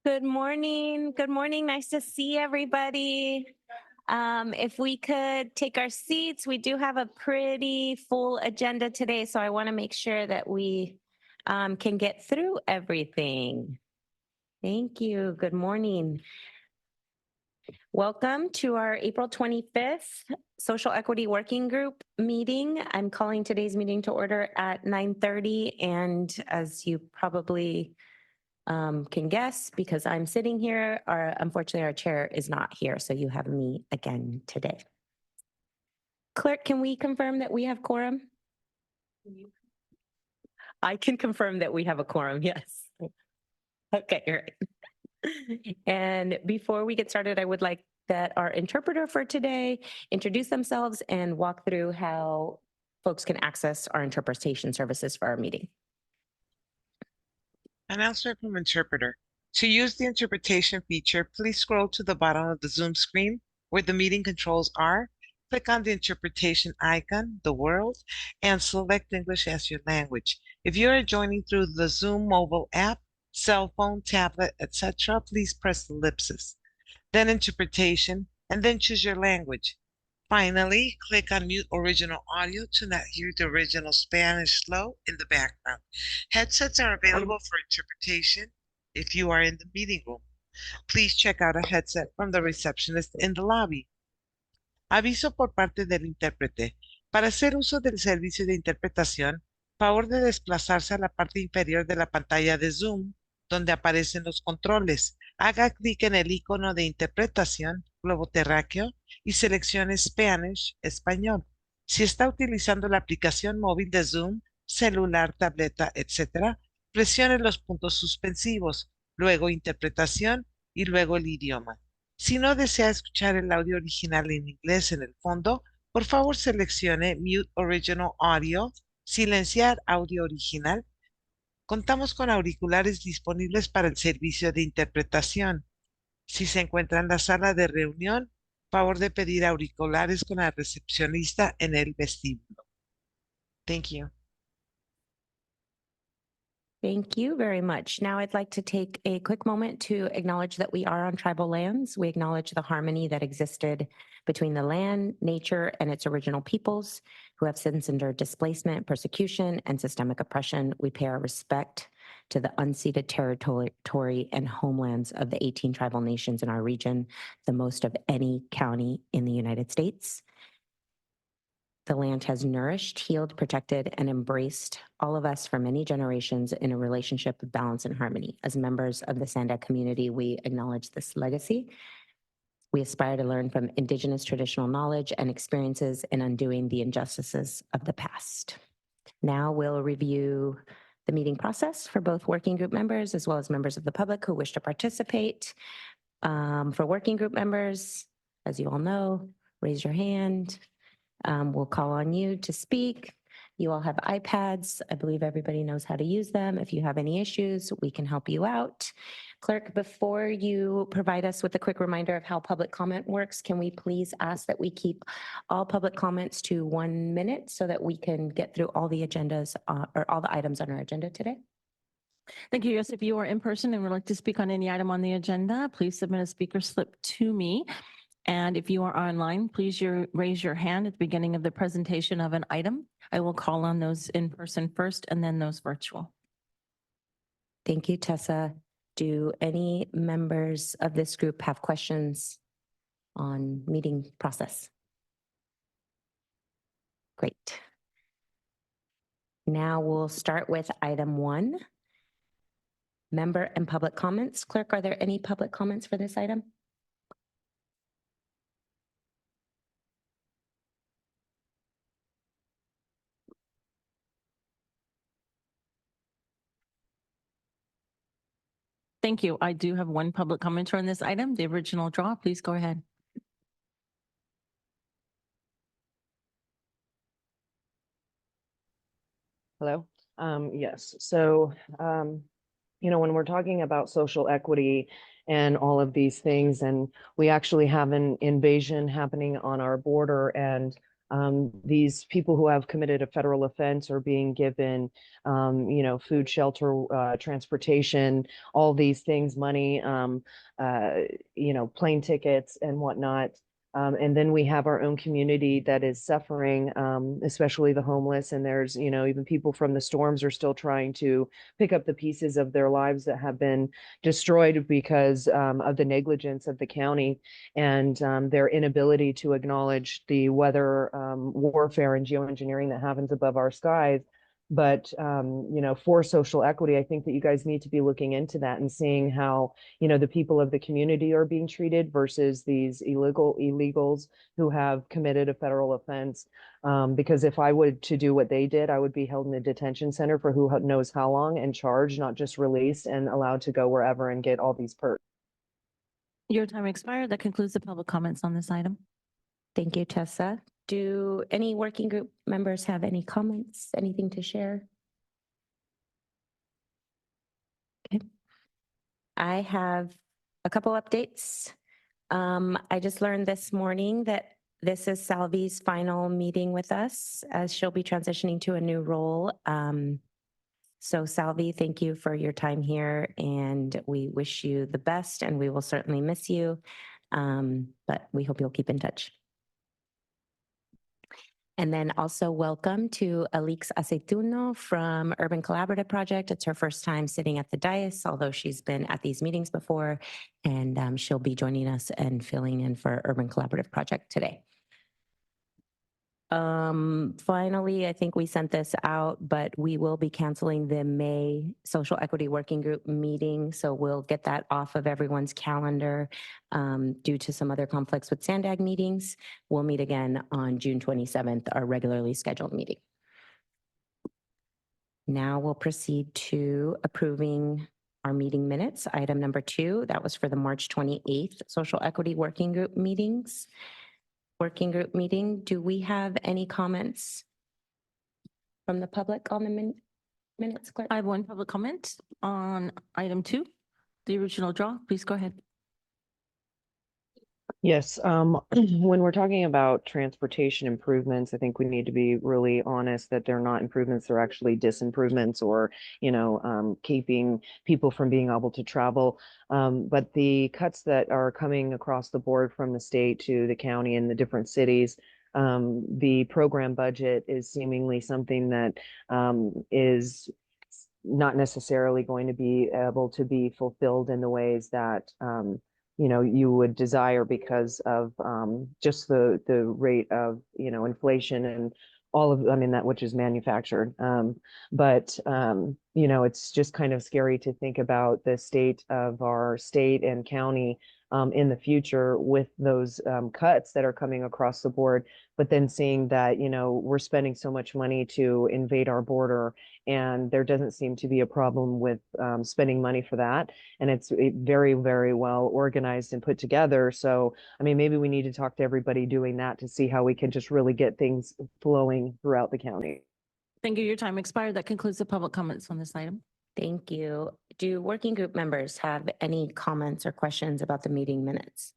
Good morning. Good morning. Nice to see everybody. If we could take our seats, we do have a pretty full agenda today, so I want to make sure that we can get through everything. Thank you. Good morning. Welcome to our April 25th Social Equity Working Group meeting. I'm calling today's meeting to order at 9:30, and as you probably can guess, because I'm sitting here, unfortunately our chair is not here, so you have me again today. Clerk, can we confirm that we have quorum? I can confirm that we have a quorum, yes. Okay, you're right. And before we get started, I would like that our interpreter for today introduce themselves and walk through how folks can access our interpretation services for our meeting. Announcement from interpreter. To use the interpretation feature, please scroll to the bottom of the Zoom screen where the meeting controls are. Click on the interpretation icon, the world, and select English as your language. If you are joining through the Zoom mobile app, cell phone, tablet, etc., please press the ellipsis, then interpretation, and then choose your language. Finally, click on mute original audio to not hear the original Spanish slow in the background. Headsets are available for interpretation if you are in the meeting room. Please check out a headset from the receptionist in the lobby. Aviso por parte del intérprete. Para hacer uso del servicio de interpretación, favor de desplazarse a la parte inferior de la pantalla de Zoom, donde aparecen los controles. Haga clic en el icono de interpretación, globo terráqueo, y seleccione Spanish, español. Si está utilizando la aplicación móvil de Zoom, celular, tableta, etc., presione los puntos suspensivos, luego interpretación y luego el idioma. Si no desea escuchar el audio original en inglés en el fondo, por favor seleccione Mute Original Audio, silenciar audio original. Contamos con auriculares disponibles para el servicio de interpretación. Si se encuentra en la sala de reunión, favor de pedir auriculares con la recepcionista en el vestíbulo. Thank you. Thank you very much. Now I'd like to take a quick moment to acknowledge that we are on tribal lands. We acknowledge the harmony that existed between the land, nature, and its original peoples who have since endured displacement, persecution, and systemic oppression. We pay our respect to the unceded territory and homelands of the 18 tribal nations in our region, the most of any county in the United States. The land has nourished, healed, protected, and embraced all of us for many generations in a relationship of balance and harmony. As members of the SANDAG community, we acknowledge this legacy. We aspire to learn from Indigenous traditional knowledge and experiences in undoing the injustices of the past. Now we'll review the meeting process for both working group members as well as members of the public who wish to participate. For working group members, as you all know, raise your hand. We'll call on you to speak. You all have iPads. I believe everybody knows how to use them. If you have any issues, we can help you out. Clerk, before you provide us with a quick reminder of how public comment works, can we please ask that we keep all public comments to 1 minute so that we can get through all the agendas or all the items on our agenda today? Thank you. Yes, if you are in person and would like to speak on any item on the agenda, please submit a speaker slip to me. And if you are online, please raise your hand at the beginning of the presentation of an item. I will call on those in person first and then those virtual. Thank you, Tessa. Do any members of this group have questions on meeting process? Great. Now we'll start with item 1, member and public comments. Clerk, are there any public comments for this item? Thank you. I do have one public commenter on this item, the original draw. Please go ahead. Hello. Yes. So, when we're talking about social equity and all of these things, and we actually have an invasion happening on our border, and These people who have committed a federal offense are being given, food, shelter, transportation, all these things, money, plane tickets and whatnot. And then we have our own community that is suffering, especially the homeless. And there's, even people from the storms are still trying to pick up the pieces of their lives that have been destroyed because of the negligence of the county and their inability to acknowledge the weather warfare and geoengineering that happens above our skies. But, for social equity, I think that you guys need to be looking into that and seeing how, the people of the community are being treated versus these illegals who have committed a federal offense. Because if I would to do what they did, I would be held in a detention center for who knows how long and charged, not just released and allowed to go wherever and get all these perks. Your time expired. That concludes the public comments on this item. Thank you, Tessa. Do any working group members have any comments, anything to share? Okay. I have a couple updates. I just learned this morning that this is Salvi's final meeting with us as she'll be transitioning to a new role. So Salvi, thank you for your time here and we wish you the best and we will certainly miss you. But we hope you'll keep in touch. And then also welcome to Alix Aceituno from Urban Collaborative Project. It's her first time sitting at the dais, although she's been at these meetings before, and she'll be joining us and filling in for Urban Collaborative Project today. Finally, I think we sent this out, but we will be canceling the May Social Equity Working Group meeting. So we'll get that off of everyone's calendar due to some other conflicts with SANDAG meetings. We'll meet again on June 27th, our regularly scheduled meeting. Now we'll proceed to approving our meeting minutes. Item number 2, that was for the March 28th Social Equity Working Group meetings. Working group meeting. Do we have any comments from the public on the minutes, clerk? I have one public comment on item 2, the original draw. Please go ahead. Yes, when we're talking about transportation improvements, I think we need to be really honest that they're not improvements, they're actually disimprovements or, keeping people from being able to travel. But the cuts that are coming across the board from the state to the county and the different cities, the program budget is seemingly something that is not necessarily going to be able to be fulfilled in the ways that you would desire because of just the rate of, inflation and all of, that which is manufactured. But it's just kind of scary to think about the state of our state and county in the future with those cuts that are coming across the board, but then seeing that, we're spending so much money to invade our border and there doesn't seem to be a problem with spending money for that. And it's very, very well organized and put together. So, maybe we need to talk to everybody doing that to see how we can just really get things flowing throughout the county. Thank you. Your time expired. That concludes the public comments on this item. Thank you. Do working group members have any comments or questions about the meeting minutes?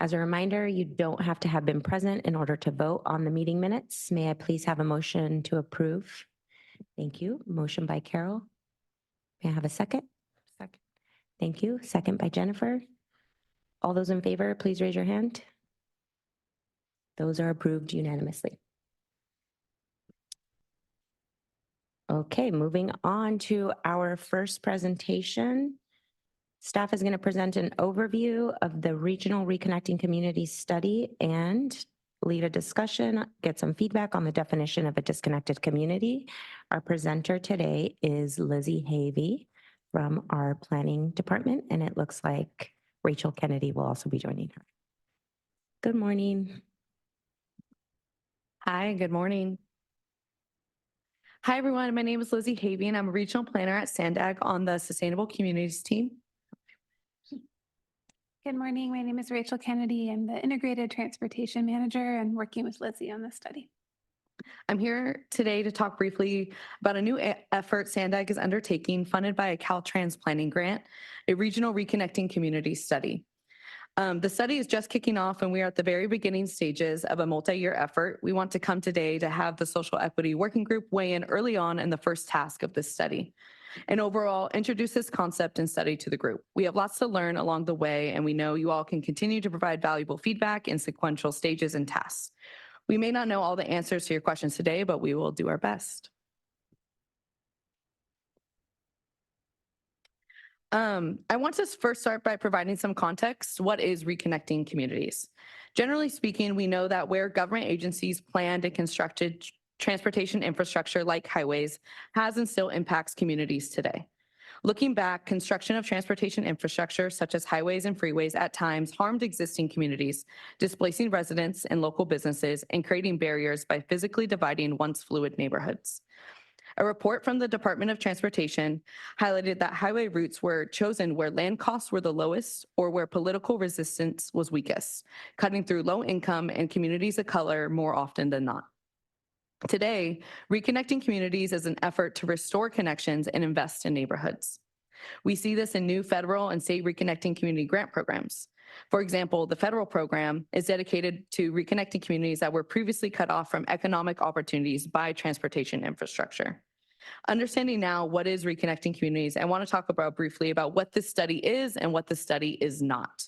As a reminder, you don't have to have been present in order to vote on the meeting minutes. May I please have a motion to approve? Thank you. Motion by Carol. May I have a second? Second. Thank you. Second by Jennifer. All those in favor, please raise your hand. Those are approved unanimously. Okay, moving on to our first presentation. Staff is going to present an overview of the Regional Reconnecting Communities Study and lead a discussion, get some feedback on the definition of a disconnected community. Our presenter today is Lizzie Havey from our planning department, and it looks like Rachel Kennedy will also be joining her. Good morning. Hi, good morning. Hi, everyone. My name is Lizzie Havey, and I'm a regional planner at SANDAG on the Sustainable Communities team. Good morning. My name is Rachel Kennedy. I'm the Integrated Transportation Manager and working with Lizzie on this study. I'm here today to talk briefly about a new effort SANDAG is undertaking funded by a Caltrans planning grant, a Regional Reconnecting Communities Study. The study is just kicking off and we are at the very beginning stages of a multi-year effort. We want to come today to have the Social Equity Working Group weigh in early on in the first task of this study and overall introduce this concept and study to the group. We have lots to learn along the way and we know you all can continue to provide valuable feedback in sequential stages and tasks. We may not know all the answers to your questions today, but we will do our best. I want to first start by providing some context. What is reconnecting communities? Generally speaking, we know that where government agencies planned and constructed transportation infrastructure like highways has and still impacts communities today. Looking back, construction of transportation infrastructure such as highways and freeways at times harmed existing communities, displacing residents and local businesses and creating barriers by physically dividing once fluid neighborhoods. A report from the Department of Transportation highlighted that highway routes were chosen where land costs were the lowest or where political resistance was weakest, cutting through low income and communities of color more often than not. Today, reconnecting communities is an effort to restore connections and invest in neighborhoods. We see this in new federal and state reconnecting community grant programs. For example, the federal program is dedicated to reconnecting communities that were previously cut off from economic opportunities by transportation infrastructure. Understanding now what is reconnecting communities, I want to talk about briefly about what this study is and what this study is not.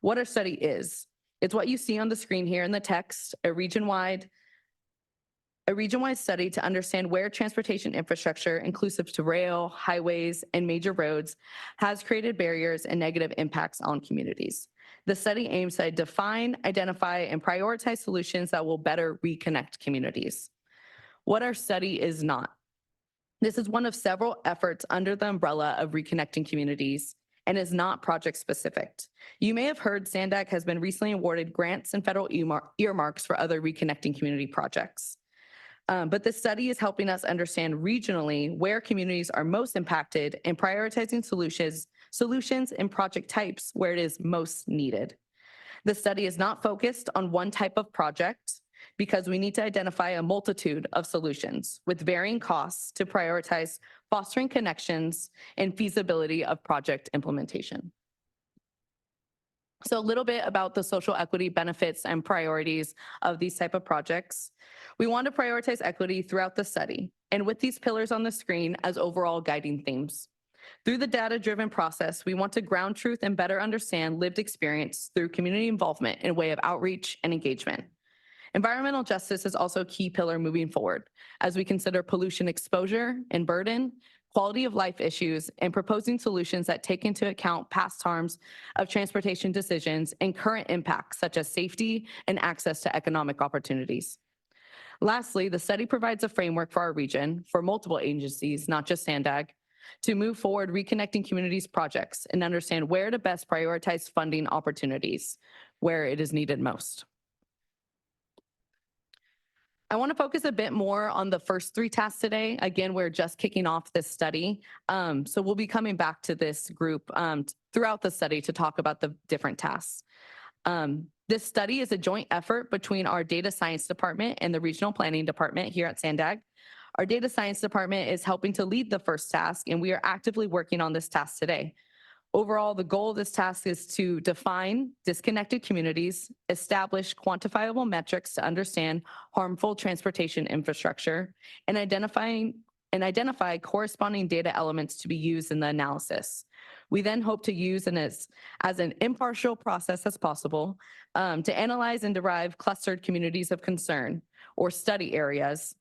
What our study is, it's what you see on the screen here in the text, a region-wide study to understand where transportation infrastructure, inclusive to rail, highways, and major roads, has created barriers and negative impacts on communities. The study aims to define, identify, and prioritize solutions that will better reconnect communities. What our study is not. This is one of several efforts under the umbrella of reconnecting communities and is not project specific. You may have heard SANDAG has been recently awarded grants and federal earmarks for other reconnecting community projects. But this study is helping us understand regionally where communities are most impacted and prioritizing solutions and project types where it is most needed. The study is not focused on one type of project because we need to identify a multitude of solutions with varying costs to prioritize fostering connections and feasibility of project implementation. So a little bit about the social equity benefits and priorities of these type of projects. We want to prioritize equity throughout the study and with these pillars on the screen as overall guiding themes. Through the data-driven process, we want to ground truth and better understand lived experience through community involvement in a way of outreach and engagement. Environmental justice is also a key pillar moving forward as we consider pollution exposure and burden, quality of life issues, and proposing solutions that take into account past harms of transportation decisions and current impacts such as safety and access to economic opportunities. Lastly, the study provides a framework for our region, for multiple agencies, not just SANDAG, to move forward reconnecting communities projects and understand where to best prioritize funding opportunities, where it is needed most. I want to focus a bit more on the first three tasks today. Again, we're just kicking off this study. So we'll be coming back to this group throughout the study to talk about the different tasks. This study is a joint effort between our data science department and the regional planning department here at SANDAG. Our data science department is helping to lead the first task, and we are actively working on this task today. Overall, the goal of this task is to define disconnected communities, establish quantifiable metrics to understand harmful transportation infrastructure, and identify corresponding data elements to be used in the analysis. We then hope to use as an impartial process as possible to analyze and derive clustered communities of concern or study areas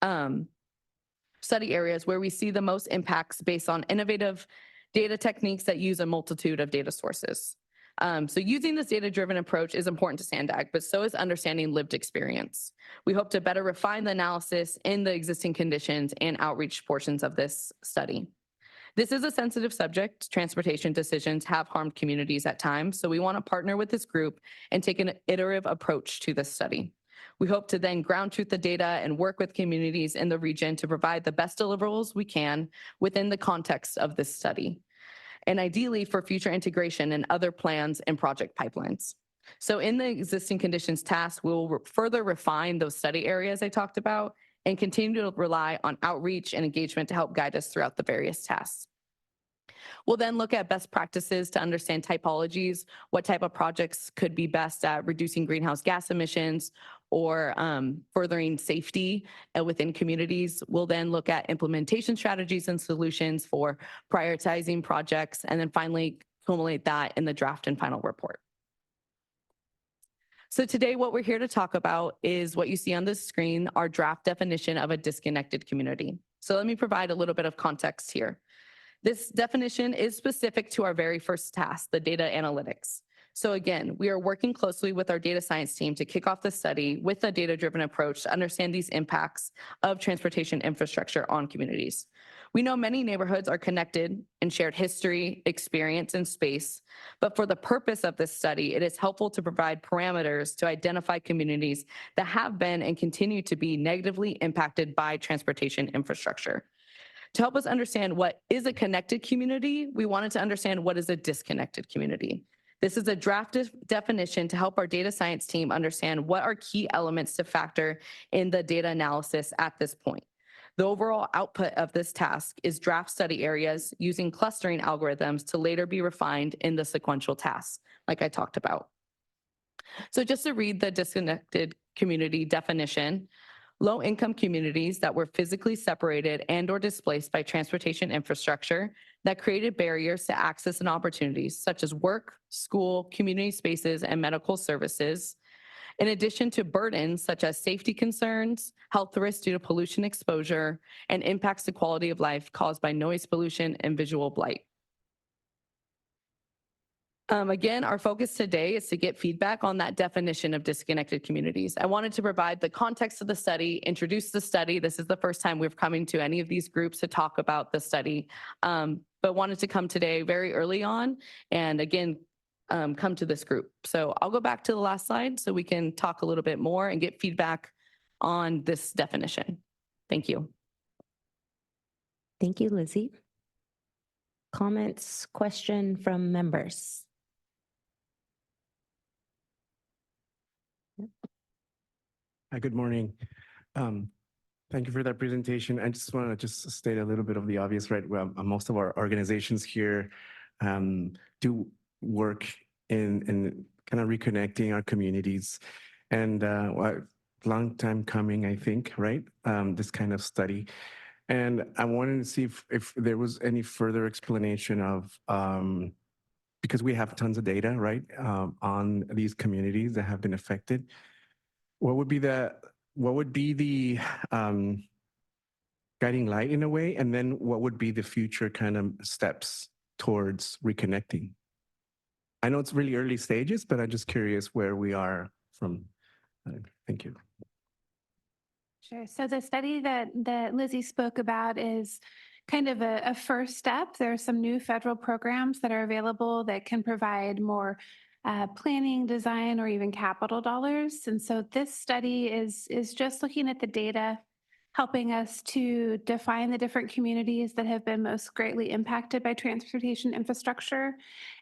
where we see the most impacts based on innovative data techniques that use a multitude of data sources. So using this data-driven approach is important to SANDAG, but so is understanding lived experience. We hope to better refine the analysis in the existing conditions and outreach portions of this study. This is a sensitive subject. Transportation decisions have harmed communities at times, so we want to partner with this group and take an iterative approach to this study. We hope to then ground truth the data and work with communities in the region to provide the best deliverables we can within the context of this study, and ideally for future integration and other plans and project pipelines. So in the existing conditions task, we'll further refine those study areas I talked about and continue to rely on outreach and engagement to help guide us throughout the various tasks. We'll then look at best practices to understand typologies, what type of projects could be best at reducing greenhouse gas emissions or furthering safety within communities. We'll then look at implementation strategies and solutions for prioritizing projects, and then finally culminate that in the draft and final report. So today, what we're here to talk about is what you see on the screen, our draft definition of a disconnected community. So let me provide a little bit of context here. This definition is specific to our very first task, the data analytics. So again, we are working closely with our data science team to kick off the study with a data-driven approach to understand these impacts of transportation infrastructure on communities. We know many neighborhoods are connected and shared history, experience, and space, but for the purpose of this study, it is helpful to provide parameters to identify communities that have been and continue to be negatively impacted by transportation infrastructure. To help us understand what is a connected community, we wanted to understand what is a disconnected community. This is a draft definition to help our data science team understand what are key elements to factor in the data analysis at this point. The overall output of this task is draft study areas using clustering algorithms to later be refined in the sequential tasks, like I talked about. So just to read the disconnected community definition, low-income communities that were physically separated and/or displaced by transportation infrastructure that created barriers to access and opportunities such as work, school, community spaces, and medical services, in addition to burdens such as safety concerns, health risks due to pollution exposure, and impacts to quality of life caused by noise pollution and visual blight. Again, our focus today is to get feedback on that definition of disconnected communities. I wanted to provide the context of the study, introduce the study. This is the first time we've come into any of these groups to talk about the study, but wanted to come today very early on and again, come to this group. So I'll go back to the last slide so we can talk a little bit more and get feedback on this definition. Thank you. Thank you, Lizzie. Comments, question from members? Hi, good morning. Thank you for that presentation. I just want to state a little bit of the obvious, right? Well, most of our organizations here do work in kind of reconnecting our communities, and long time coming, I think, right? This kind of study. And I wanted to see if there was any further explanation of, because we have tons of data, right, on these communities that have been affected. What would be the guiding light in a way, and then what would be the future kind of steps towards reconnecting? I know it's really early stages, but I'm just curious where we are from. Thank you. Sure. So the study that Lizzie spoke about is kind of a first step. There are some new federal programs that are available that can provide more planning, design, or even capital dollars. And so this study is just looking at the data, helping us to define the different communities that have been most greatly impacted by transportation infrastructure,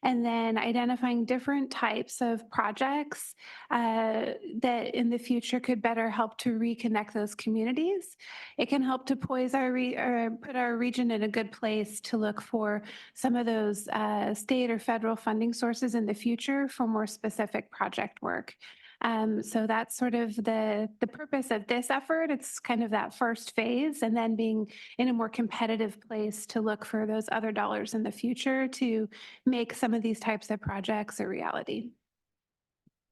and then identifying different types of projects that in the future could better help to reconnect those communities. It can help to poise put our region in a good place to look for some of those state or federal funding sources in the future for more specific project work. So that's sort of the purpose of this effort. It's kind of that first phase, and then being in a more competitive place to look for those other dollars in the future to make some of these types of projects a reality.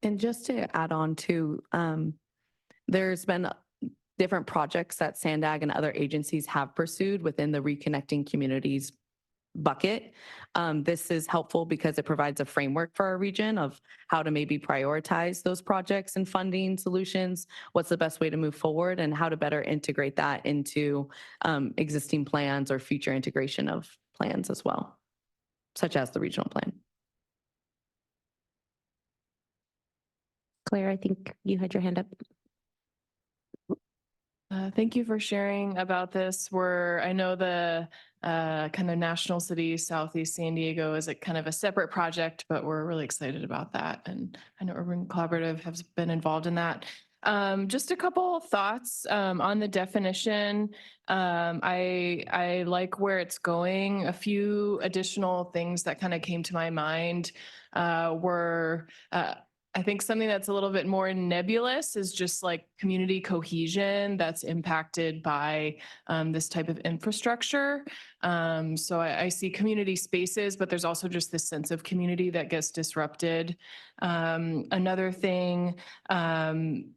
And just to add on to, there's been different projects that SANDAG and other agencies have pursued within the Reconnecting Communities bucket. This is helpful because it provides a framework for our region of how to maybe prioritize those projects and funding solutions, what's the best way to move forward, and how to better integrate that into existing plans or future integration of plans as well, such as the regional plan. Claire, I think you had your hand up. Thank you for sharing about this. I know the kind of national city, Southeast San Diego, is a kind of a separate project, but we're really excited about that. And I know Urban Collaborative has been involved in that. Just a couple thoughts on the definition. I like where it's going. A few additional things that kind of came to my mind were I think something that's a little bit more nebulous is just like community cohesion that's impacted by this type of infrastructure. So I see community spaces, but there's also just this sense of community that gets disrupted. Another thing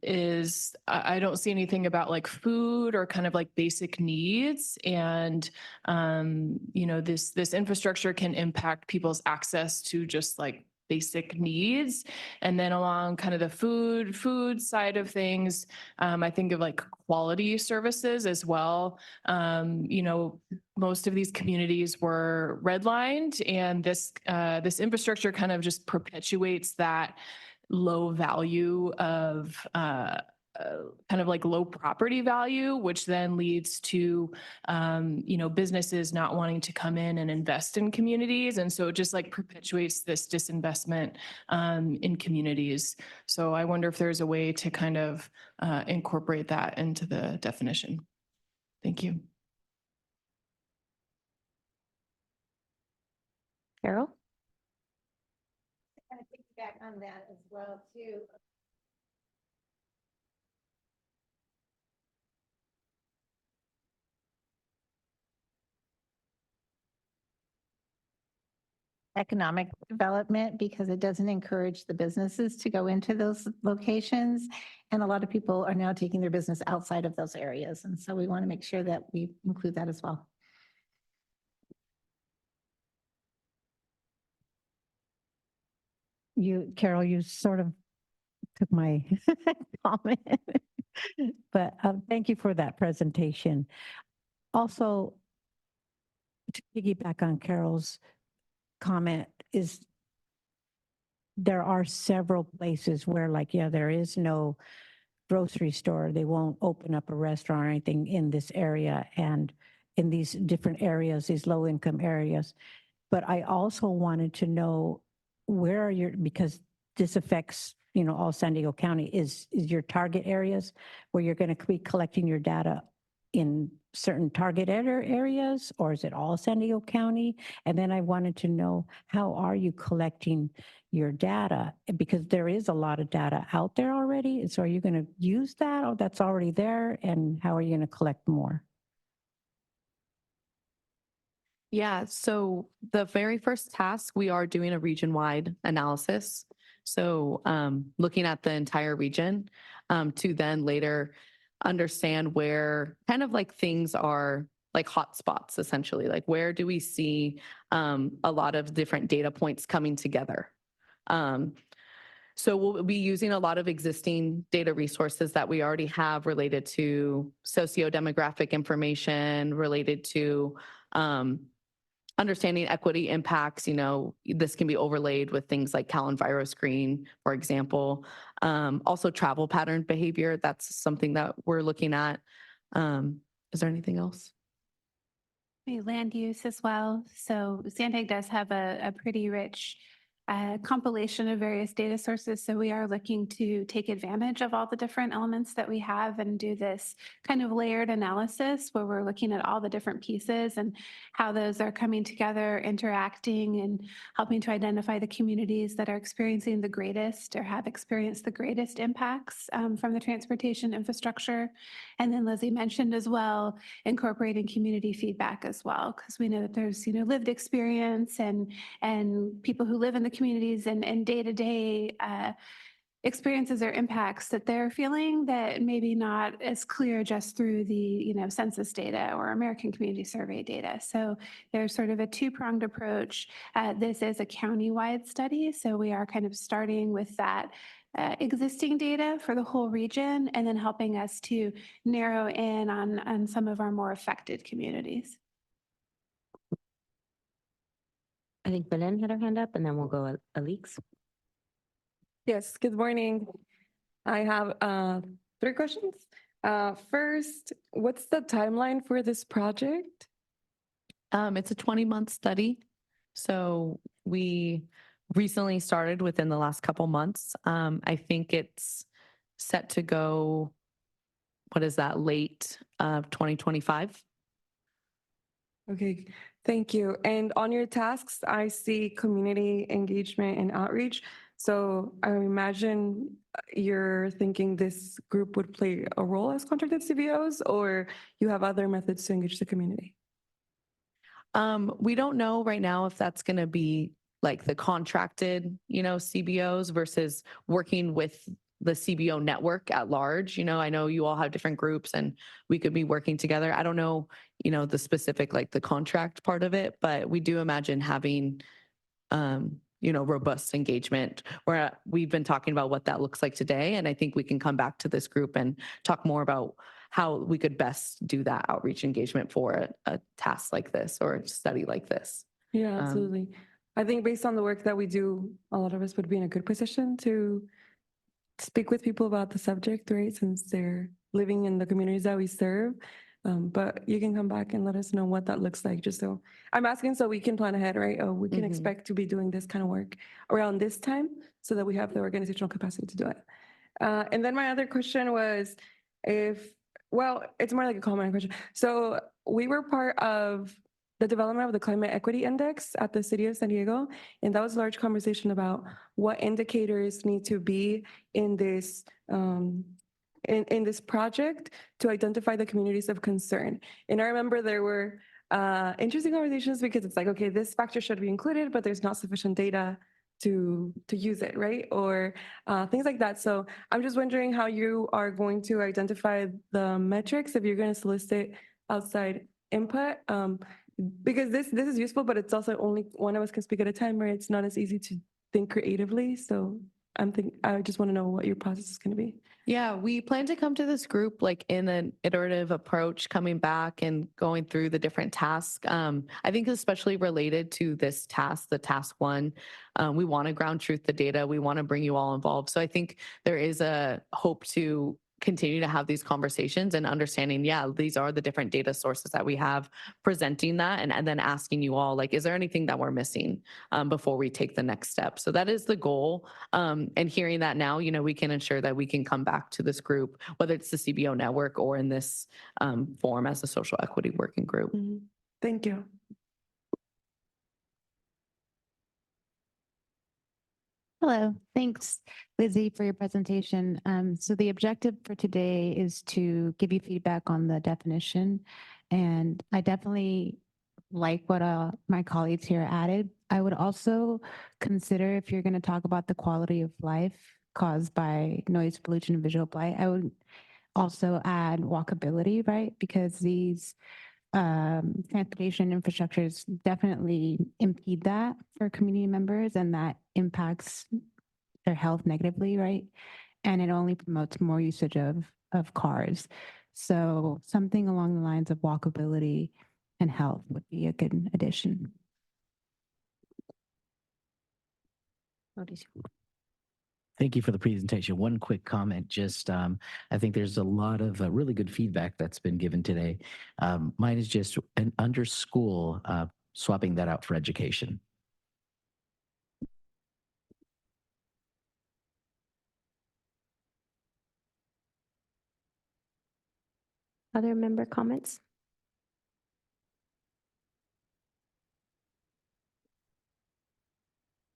is I don't see anything about like food or kind of like basic needs. And, you know, this infrastructure can impact people's access to just like basic needs. And then along kind of the food side of things, I think of like quality services as well. You know, most of these communities were redlined, and this infrastructure kind of just perpetuates that low value of kind of like low property value, which then leads to, you know, businesses not wanting to come in and invest in communities. And so it just like perpetuates this disinvestment in communities. So I wonder if there's a way to kind of incorporate that into the definition. Thank you. Carol? Kind of piggyback on that as well, too. Economic development, because it doesn't encourage the businesses to go into those locations. And a lot of people are now taking their business outside of those areas. And so we want to make sure that we include that as well. Carol, you sort of took my comment, but thank you for that presentation. Also, to piggyback on Carol's comment, is there are several places where like, yeah, there is no grocery store. They won't open up a restaurant or anything in this area and in these different areas, these low income areas. But I also wanted to know where are your, because this affects, you know, all San Diego County, is your target areas where you're going to be collecting your data in certain target areas, or is it all San Diego County? And then I wanted to know, how are you collecting your data? Because there is a lot of data out there already. So are you going to use that, or that's already there? And how are you going to collect more? Yeah, so the very first task, we are doing a region-wide analysis. So looking at the entire region to then later understand where kind of like things are like hotspots, essentially, like where do we see a lot of different data points coming together. So we'll be using a lot of existing data resources that we already have related to socio-demographic information, related to understanding equity impacts. You know, this can be overlaid with things like CalEnviroscreen, for example. Also travel pattern behavior, that's something that we're looking at. Is there anything else? Land use as well. So SANDAG does have a pretty rich compilation of various data sources. So we are looking to take advantage of all the different elements that we have and do this kind of layered analysis where we're looking at all the different pieces and how those are coming together, interacting, and helping to identify the communities that are experiencing the greatest or have experienced the greatest impacts from the transportation infrastructure. And then Lizzie mentioned as well, incorporating community feedback as well, because we know that there's, you know, lived experience and people who live in the communities and day-to-day experiences or impacts that they're feeling that maybe not as clear just through the, you know, census data or American Community Survey data. So there's sort of a two-pronged approach. This is a county-wide study, so we are kind of starting with that existing data for the whole region and then helping us to narrow in on some of our more affected communities. I think Belen had her hand up, and then we'll go Alix. Yes, good morning. I have 3 questions. First, what's the timeline for this project? It's a 20-month study. So we recently started within the last couple months. I think it's set to go, what is that, late of 2025. Okay, thank you. And on your tasks, I see community engagement and outreach. So I imagine you're thinking this group would play a role as contracted CBOs, or you have other methods to engage the community? We don't know right now if that's going to be like the contracted, CBOs versus working with the CBO network at large. I know you all have different groups and we could be working together. I don't know, the specific, like the contract part of it, but we do imagine having, robust engagement where we've been talking about what that looks like today. And I think we can come back to this group and talk more about how we could best do that outreach engagement for a task like this or a study like this. Yeah, absolutely. I think based on the work that we do, a lot of us would be in a good position to speak with people about the subject, right? Since they're living in the communities that we serve. But you can come back and let us know what that looks like. Just so I'm asking so we can plan ahead, right? Oh, we can expect to be doing this kind of work around this time so that we have the organizational capacity to do it. And then my other question was it's more like a comment question. So we were part of the development of the Climate Equity Index at the City of San Diego. And that was a large conversation about what indicators need to be in this in this project to identify the communities of concern. And I remember there were interesting conversations because it's like, okay, this factor should be included, but there's not sufficient data to use it, right? Or things like that. So I'm just wondering how you are going to identify the metrics if you're going to solicit outside input. Because this is useful, but it's also only one of us can speak at a time, right? It's not as easy to think creatively. So I just want to know what your process is going to be. Yeah, we plan to come to this group like in an iterative approach, coming back and going through the different tasks. I think especially related to this task, the task one, we want to ground truth the data. We want to bring you all involved. So I think there is a hope to continue to have these conversations and understanding, these are the different data sources that we have presenting that and then asking you all, like, is there anything that we're missing before we take the next step? So that is the goal. And hearing that now, we can ensure that we can come back to this group, whether it's the CBO network or in this form as a social equity working group. Thank you. Hello, thanks, Lizzie, for your presentation. So the objective for today is to give you feedback on the definition. And I definitely like what my colleagues here added. I would also consider, if you're going to talk about the quality of life caused by noise pollution and visual blight, I would also add walkability, right? Because these transportation infrastructures definitely impede that for community members, and that impacts their health negatively, right? And it only promotes more usage of cars. So something along the lines of walkability and health would be a good addition. Thank you for the presentation. One quick comment, I think there's a lot of really good feedback that's been given today. Mine is just an under school, swapping that out for education. Other member comments?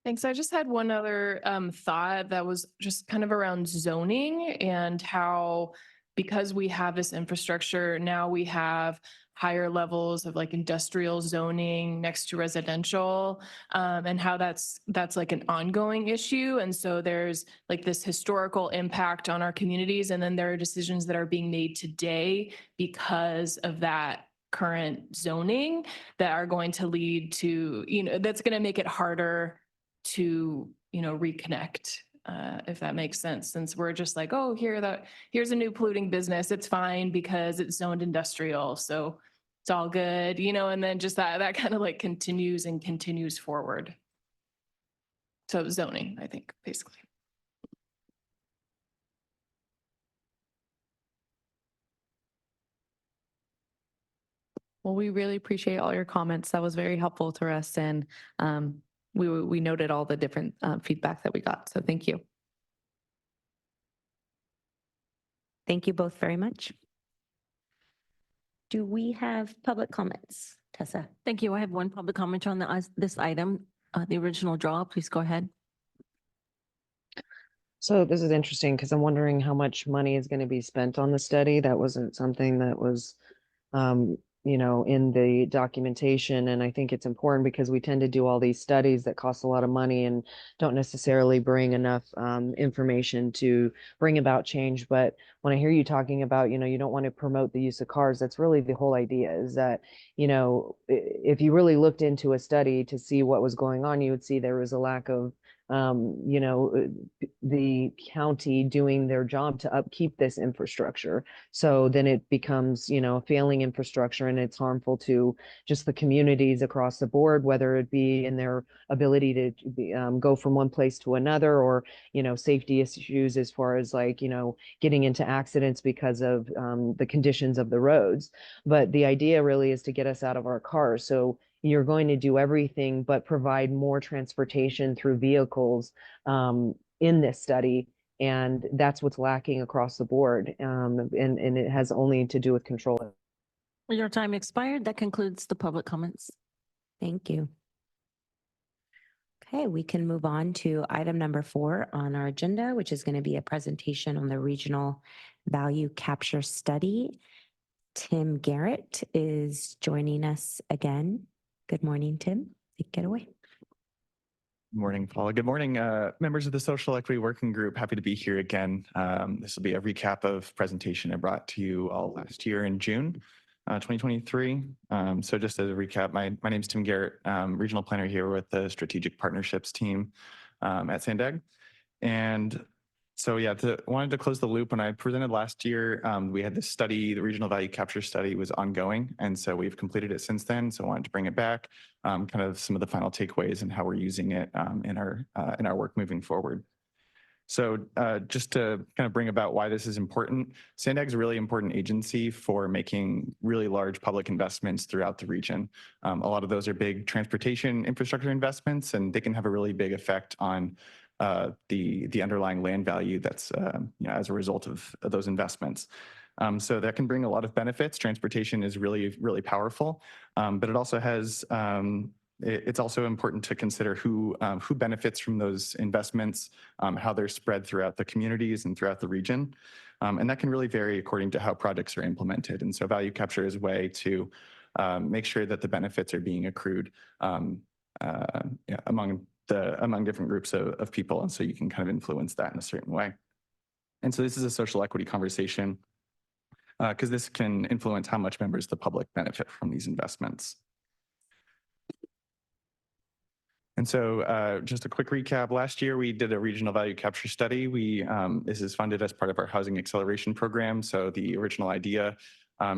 Thanks. I just had one other thought that was just kind of around zoning and how, because we have this infrastructure, now we have higher levels of like industrial zoning next to residential, and how that's like an ongoing issue. And so there's like this historical impact on our communities. And then there are decisions that are being made today because of that current zoning that are going to lead to, that's going to make it harder to, reconnect, if that makes sense, since we're just like, oh, here's a new polluting business. It's fine because it's zoned industrial. So it's all good, and then just that kind of like continues forward. So zoning, I think, basically. Well, we really appreciate all your comments. That was very helpful to us. And we noted all the different feedback that we got. So thank you. Thank you both very much. Do we have public comments? Tessa? Thank you. I have one public comment on this item, the original draw. Please go ahead. So this is interesting because I'm wondering how much money is going to be spent on the study. That wasn't something that was, in the documentation. And I think it's important because we tend to do all these studies that cost a lot of money and don't necessarily bring enough information to bring about change. But when I hear you talking about, you don't want to promote the use of cars, that's really the whole idea is that, if you really looked into a study to see what was going on, you would see there was a lack of the county doing their job to upkeep this infrastructure. So then it becomes, a failing infrastructure, and it's harmful to just the communities across the board, whether it be in their ability to go from one place to another, or, safety issues as far as getting into accidents because of the conditions of the roads. But the idea really is to get us out of our cars. So you're going to do everything but provide more transportation through vehicles in this study. And that's what's lacking across the board. And it has only to do with control. Your time expired. That concludes the public comments. Thank you. Okay, we can move on to item number 4 on our agenda, which is going to be a presentation on the regional value capture study. Tim Garrett is joining us again. Good morning, Tim. Take it away. Good morning, Paula. Good morning, members of the Social Equity Working Group. Happy to be here again. This will be a recap of presentation I brought to you all last year in June 2023. So just as a recap, my name is Tim Garrett, regional planner here with the Strategic Partnerships team at SANDAG. And so yeah, wanted to close the loop. When I presented last year, we had this study, the regional value capture study was ongoing. And so we've completed it since then. So I wanted to bring it back, kind of some of the final takeaways and how we're using it in our work moving forward. So just to kind of bring about why this is important, SANDAG is a really important agency for making really large public investments throughout the region. A lot of those are big transportation infrastructure investments, and they can have a really big effect on the underlying land value that's as a result of those investments. So that can bring a lot of benefits. Transportation is really, really powerful, but it also has it's also important to consider who benefits from those investments, how they're spread throughout the communities and throughout the region. And that can really vary according to how projects are implemented. And so value capture is a way to make sure that the benefits are being accrued among different groups of people. And so you can kind of influence that in a certain way. And so this is a social equity conversation because this can influence how much members of the public benefit from these investments. And so just a quick recap, last year we did a regional value capture study. This is funded as part of our housing acceleration program. So the original idea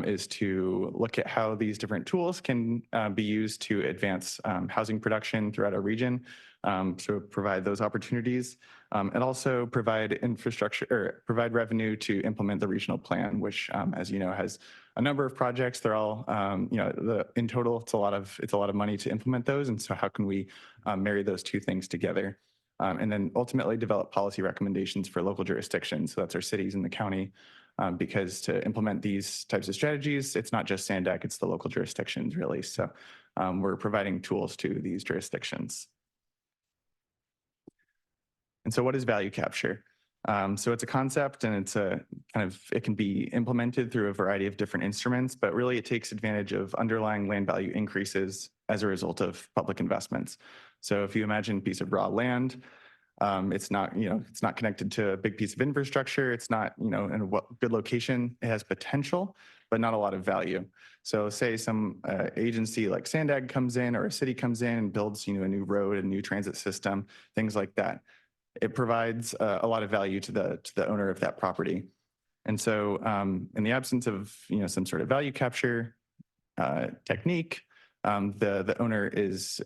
is to look at how these different tools can be used to advance housing production throughout our region, to provide those opportunities, and also provide infrastructure or provide revenue to implement the regional plan, which, as you know, has a number of projects. They're all, in total, it's a lot of money to implement those. And so how can we marry those two things together? And then ultimately develop policy recommendations for local jurisdictions. So that's our cities and the county. Because to implement these types of strategies, it's not just SANDAG, it's the local jurisdictions really. So we're providing tools to these jurisdictions. And so what is value capture? So it's a concept, and it can be implemented through a variety of different instruments, but really it takes advantage of underlying land value increases as a result of public investments. So if you imagine a piece of raw land, it's not connected to a big piece of infrastructure. It's not, in a good location. It has potential, but not a lot of value. So say some agency like SANDAG comes in, or a city comes in and builds, a new road, a new transit system, things like that. It provides a lot of value to the owner of that property. And so in the absence of, some sort of value capture technique, the owner is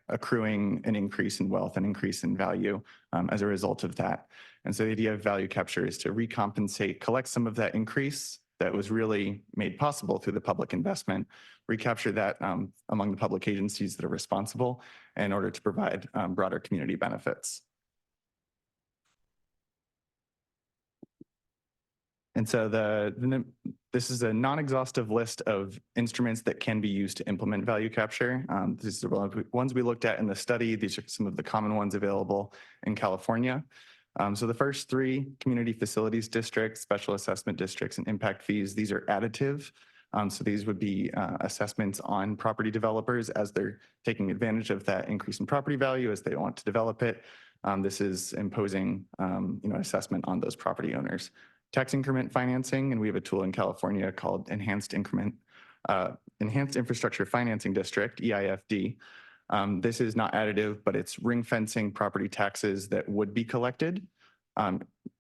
accruing an increase in wealth, an increase in value as a result of that. And so the idea of value capture is to recompensate, collect some of that increase that was really made possible through the public investment, recapture that among the public agencies that are responsible in order to provide broader community benefits. And so this is a non-exhaustive list of instruments that can be used to implement value capture. These are the ones we looked at in the study. These are some of the common ones available in California. So the first three, community facilities districts, special assessment districts, and impact fees, these are additive. So these would be assessments on property developers as they're taking advantage of that increase in property value as they want to develop it. This is imposing assessment on those property owners. Tax increment financing, and we have a tool in California called Enhanced Infrastructure Financing District, EIFD. This is not additive, but it's ring fencing property taxes that would be collected,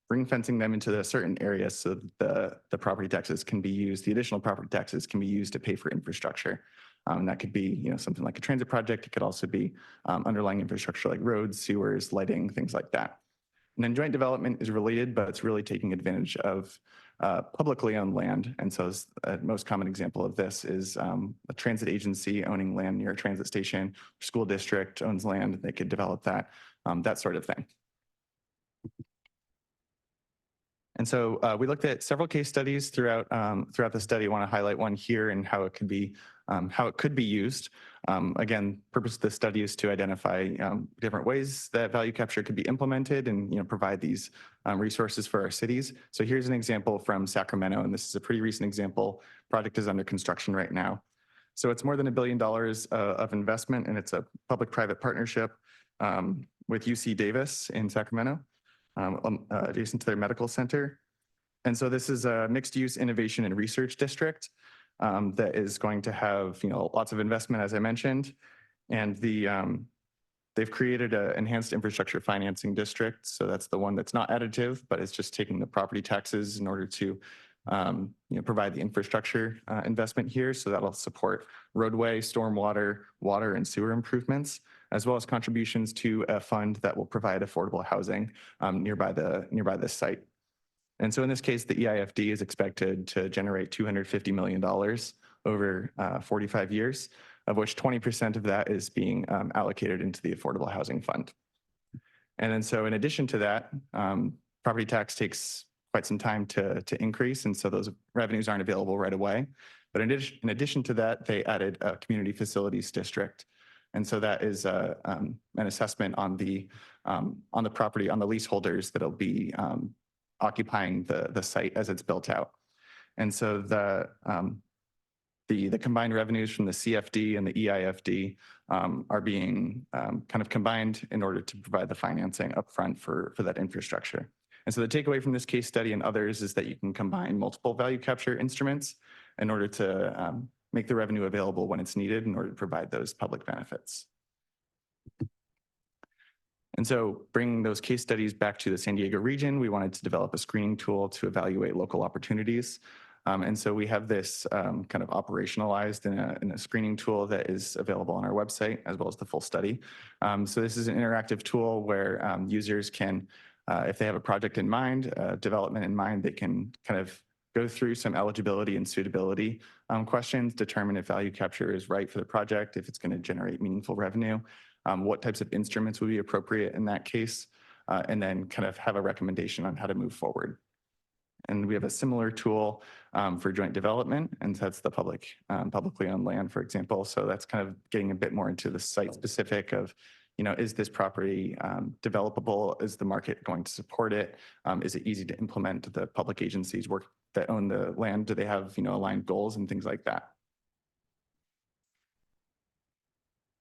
ring fencing them into a certain area so the property taxes can be used, the additional property taxes can be used to pay for infrastructure. And that could be something like a transit project. It could also be underlying infrastructure like roads, sewers, lighting, things like that. And then joint development is related, but it's really taking advantage of publicly owned land. And so a most common example of this is a transit agency owning land near a transit station, school district owns land, they could develop that, that sort of thing. And so we looked at several case studies throughout the study. I want to highlight one here and how it could be used. Again, purpose of the study is to identify different ways that value capture could be implemented and provide these resources for our cities. So here's an example from Sacramento, and this is a pretty recent example. Project is under construction right now. So it's more than $1 billion of investment, and it's a public-private partnership with UC Davis in Sacramento, adjacent to their medical center. And so this is a mixed-use innovation and research district that is going to have lots of investment, as I mentioned, and they've created an enhanced infrastructure financing district. So that's the one that's not additive, but it's just taking the property taxes in order to provide the infrastructure investment here. So that'll support roadway, stormwater, water, and sewer improvements, as well as contributions to a fund that will provide affordable housing nearby this site. And so in this case, the EIFD is expected to generate $250 million over 45 years, of which 20% of that is being allocated into the Affordable Housing Fund. And then so in addition to that, property tax takes quite some time to increase, and so those revenues aren't available right away. But in addition to that, they added a community facilities district. And so that is an assessment on the property, on the leaseholders that'll be occupying the site as it's built out. And so the combined revenues from the CFD and the EIFD are being kind of combined in order to provide the financing upfront for that infrastructure. And so the takeaway from this case study and others is that you can combine multiple value capture instruments in order to make the revenue available when it's needed in order to provide those public benefits. And so bringing those case studies back to the San Diego region, we wanted to develop a screening tool to evaluate local opportunities. And so we have this kind of operationalized in a screening tool that is available on our website, as well as the full study. So this is an interactive tool where users can, if they have a project in mind, development in mind, they can kind of go through some eligibility and suitability questions, determine if value capture is right for the project, if it's going to generate meaningful revenue, what types of instruments would be appropriate in that case, and then kind of have a recommendation on how to move forward. And we have a similar tool for joint development, and that's the publicly owned land, for example. So that's kind of getting a bit more into the site specific of, is this property developable? Is the market going to support it? Is it easy to implement? Do the public agencies that own the land, do they have aligned goals and things like that?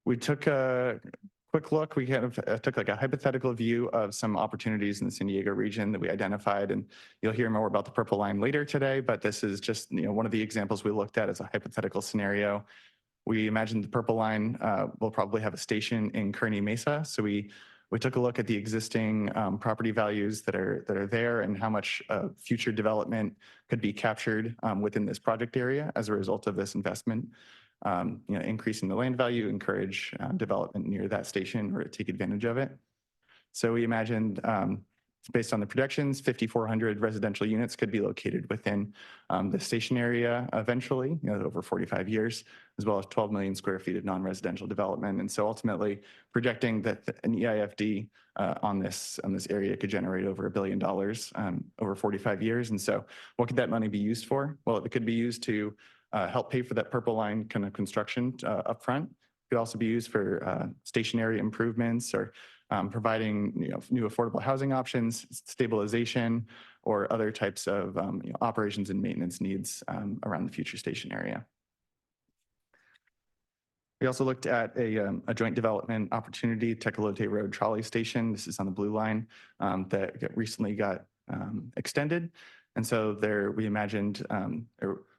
We took a quick look. We kind of took like a hypothetical view of some opportunities in the San Diego region that we identified, and you'll hear more about the purple line later today, but this is just one of the examples we looked at as a hypothetical scenario. We imagined the purple line will probably have a station in Kearney Mesa. So we took a look at the existing property values that are there and how much future development could be captured within this project area as a result of this investment. Increasing the land value, encourage development near that station or take advantage of it. So we imagined Based on the projections, 5,400 residential units could be located within the station area eventually, over 45 years, as well as 12 million square feet of non-residential development. And so ultimately projecting that an EIFD on this area could generate over $1 billion over 45 years. And so what could that money be used for? Well, it could be used to help pay for that purple line kind of construction up front. It could also be used for stationary improvements or providing new affordable housing options, stabilization, or other types of operations and maintenance needs around the future station area. We also looked at a joint development opportunity, Tecolote Road Trolley Station. This is on the blue line that recently got extended. And so there we imagined,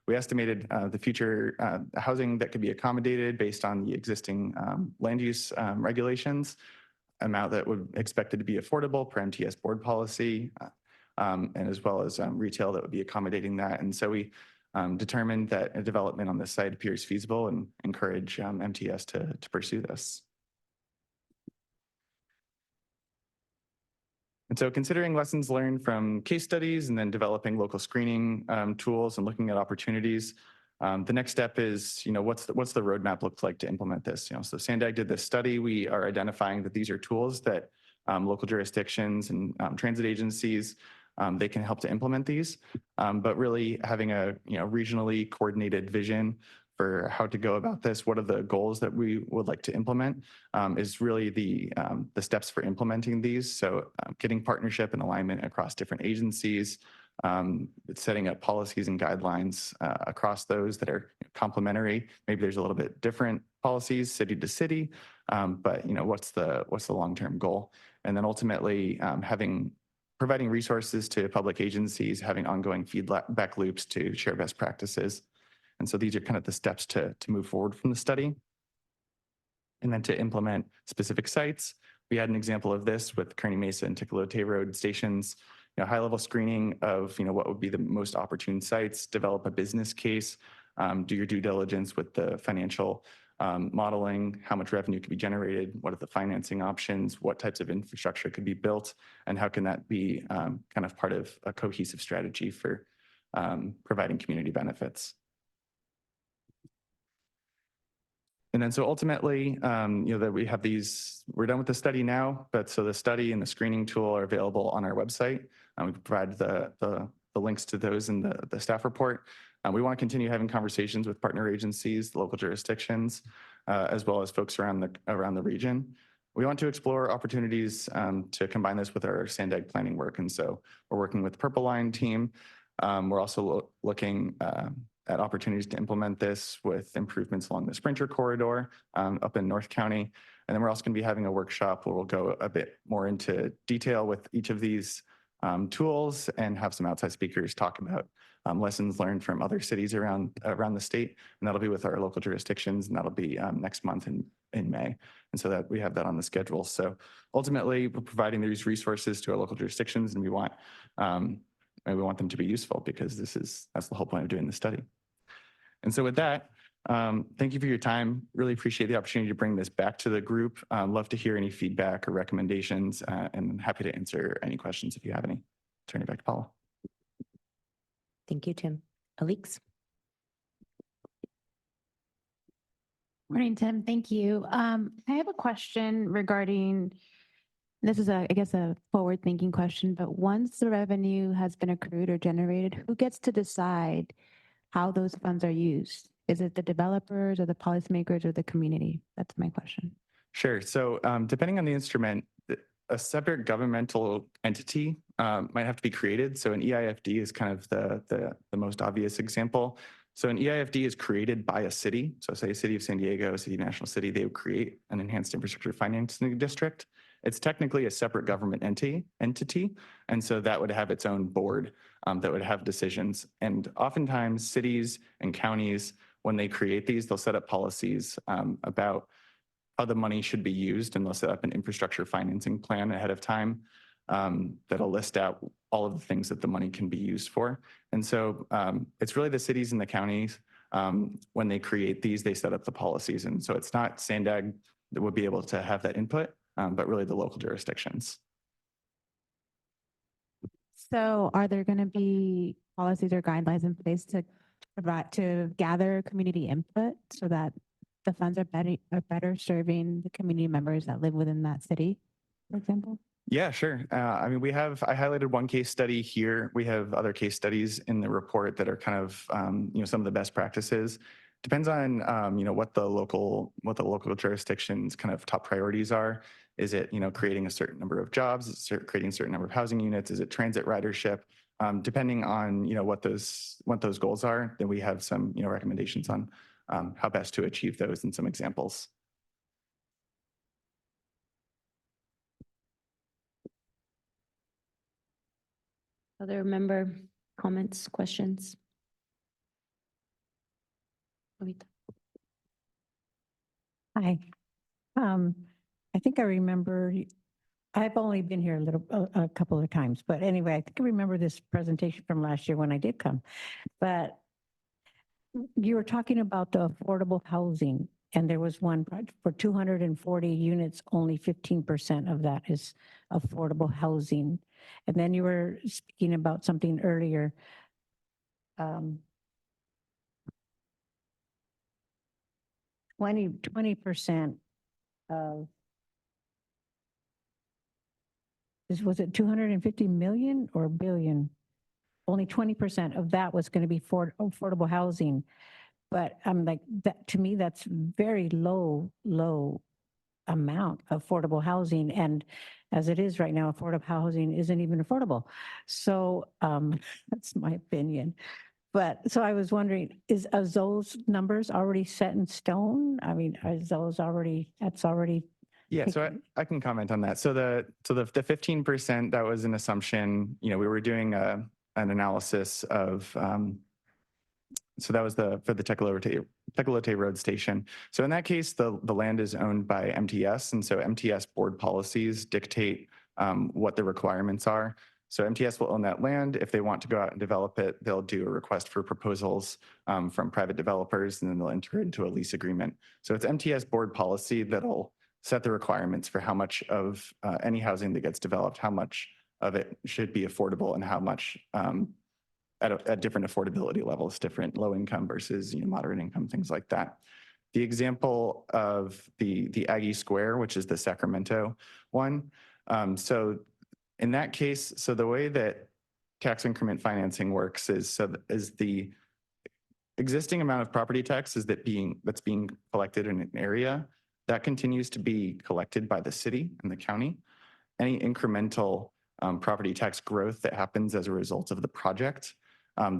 we estimated the future housing that could be accommodated based on the existing land use regulations, amount that would expected to be affordable per MTS board policy, and as well as retail that would be accommodating that. And so we determined that a development on this site appears feasible and encourage MTS to pursue this. And so considering lessons learned from case studies and then developing local screening tools and looking at opportunities, the next step is, what's the roadmap look like to implement this? So SANDAG did this study. We are identifying that these are tools that local jurisdictions and transit agencies, they can help to implement these, but really having a regionally coordinated vision for how to go about this, what are the goals that we would like to implement, is really the steps for implementing these. So getting partnership and alignment across different agencies, setting up policies and guidelines across those that are complementary. Maybe there's a little bit different policies city to city, but what's the long-term goal? And then ultimately providing resources to public agencies, having ongoing feedback loops to share best practices. And so these are kind of the steps to move forward from the study. And then to implement specific sites. We had an example of this with Kearney Mesa and Tecolote Road stations, high-level screening of what would be the most opportune sites, develop a business case, do your due diligence with the financial modeling, how much revenue could be generated, what are the financing options, what types of infrastructure could be built, and how can that be kind of part of a cohesive strategy for providing community benefits. And then so ultimately, that we have we're done with the study now, but so the study and the screening tool are available on our website. We provide the links to those in the staff report. We want to continue having conversations with partner agencies, local jurisdictions, as well as folks around the region. We want to explore opportunities to combine this with our SANDAG planning work. And so we're working with the Purple Line team. We're also looking at opportunities to implement this with improvements along the Sprinter corridor up in North County. And then we're also going to be having a workshop where we'll go a bit more into detail with each of these tools and have some outside speakers talk about lessons learned from other cities around the state. And that'll be with our local jurisdictions, and that'll be next month in May. And so that we have that on the schedule. So ultimately, we're providing these resources to our local jurisdictions, and we want them to be useful because that's the whole point of doing the study. And so with that, thank you for your time. Really appreciate the opportunity to bring this back to the group. Love to hear any feedback or recommendations, and happy to answer any questions if you have any. Turn it back to Paula. Thank you, Tim. Alix? Morning, Tim. Thank you. I have a question regarding, this is I guess a forward-thinking question, but once the revenue has been accrued or generated, who gets to decide how those funds are used? Is it the developers or the policymakers or the community? That's my question. Sure. So depending on the instrument, a separate governmental entity might have to be created. So an EIFD is kind of the most obvious example. So an EIFD is created by a city. So say a city of San Diego, a city national city, they would create an enhanced infrastructure financing district. It's technically a separate government entity. And so that would have its own board that would have decisions. And oftentimes cities and counties, when they create these, they'll set up policies about how the money should be used, and they'll set up an infrastructure financing plan ahead of time that'll list out all of the things that the money can be used for. And so it's really the cities and the counties, when they create these, they set up the policies. And so it's not SANDAG that would be able to have that input, but really the local jurisdictions. So are there going to be policies or guidelines in place to provide, to gather community input so that the funds are better serving the community members that live within that city, for example? Yeah, sure. I mean, I highlighted one case study here. We have other case studies in the report that are kind of, some of the best practices. Depends on, what the local jurisdiction's kind of top priorities are. Is it, creating a certain number of jobs? Is it creating a certain number of housing units? Is it transit ridership? Depending on, what those goals are, then we have some, recommendations on how best to achieve those and some examples. Other member comments, questions? Hi. I think I remember, I've only been here a couple of times, but anyway, I think I remember this presentation from last year when I did come. But you were talking about the affordable housing, and there was one for 240 units, only 15% of that is affordable housing. And then you were speaking about something earlier. 20% of, was it 250 million or billion? Only 20% of that was going to be for affordable housing. But I'm like, that to me, that's very low amount of affordable housing. And as it is right now, affordable housing isn't even affordable. So that's my opinion. But so I was wondering, are those numbers already set in stone? I mean, are those already, that's already? Yeah, so I can comment on that. So the 15%, that was an assumption. We were doing an analysis of, so that was for the Tecolote Road Station. So in that case, the land is owned by MTS, and so MTS board policies dictate what the requirements are. So MTS will own that land. If they want to go out and develop it, they'll do a request for proposals from private developers, and then they'll enter into a lease agreement. So it's MTS board policy that'll set the requirements for how much of any housing that gets developed, how much of it should be affordable, and how much at different affordability levels, different low income versus moderate income, things like that. The example of the Aggie Square, which is the Sacramento one. So in that case, so the way that tax increment financing works is the existing amount of property tax that's being collected in an area that continues to be collected by the city and the county. Any incremental property tax growth that happens as a result of the project,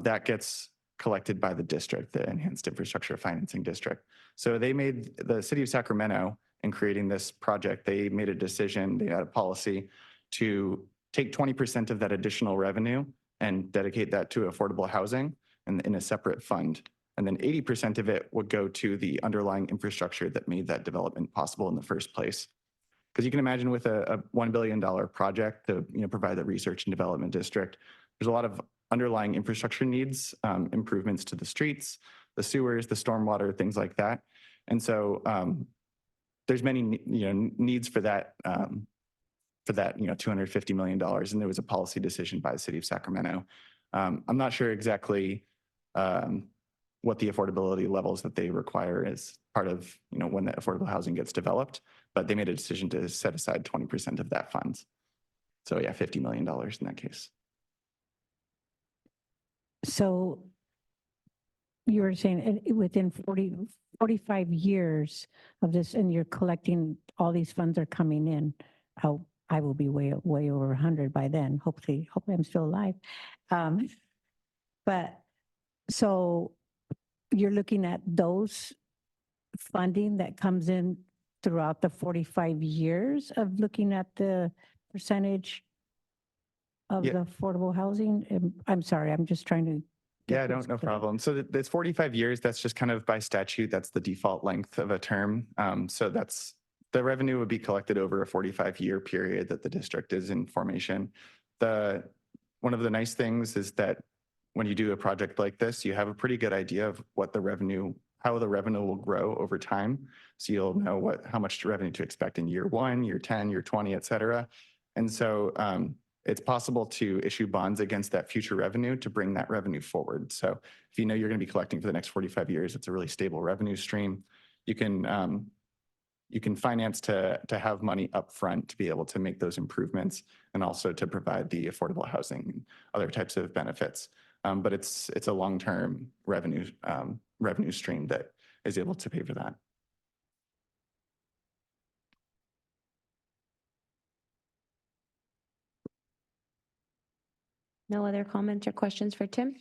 that gets collected by the district, the Enhanced Infrastructure Financing District. So the city of Sacramento, in creating this project, they made a decision, they had a policy to take 20% of that additional revenue and dedicate that to affordable housing in a separate fund. And then 80% of it would go to the underlying infrastructure that made that development possible in the first place. Because you can imagine with a $1 billion project to provide the research and development district, there's a lot of underlying infrastructure needs, improvements to the streets, the sewers, the stormwater, things like that. And so there's many needs for that $250 million, and there was a policy decision by the city of Sacramento. I'm not sure exactly what the affordability levels that they require as part of when the affordable housing gets developed, but they made a decision to set aside 20% of that funds. So yeah, $50 million in that case. So you were saying within 45 years of this, and you're collecting, all these funds are coming in. I will be way over 100 by then. Hopefully I'm still alive. But so you're looking at those funding that comes in throughout the 45 years of looking at the percentage of the affordable housing? I'm sorry, I'm just trying to. Yeah, no problem. So that's 45 years. That's just kind of by statute. That's the default length of a term. So that's the revenue would be collected over a 45-year period that the district is in formation. One of the nice things is that when you do a project like this, you have a pretty good idea of what how the revenue will grow over time. So you'll know how much revenue to expect in year 1, year 10, year 20, et cetera. And so it's possible to issue bonds against that future revenue to bring that revenue forward. So if you know you're going to be collecting for the next 45 years, it's a really stable revenue stream. You can finance to have money upfront to be able to make those improvements and also to provide the affordable housing and other types of benefits. But it's a long-term revenue stream that is able to pay for that. No other comments or questions for Tim?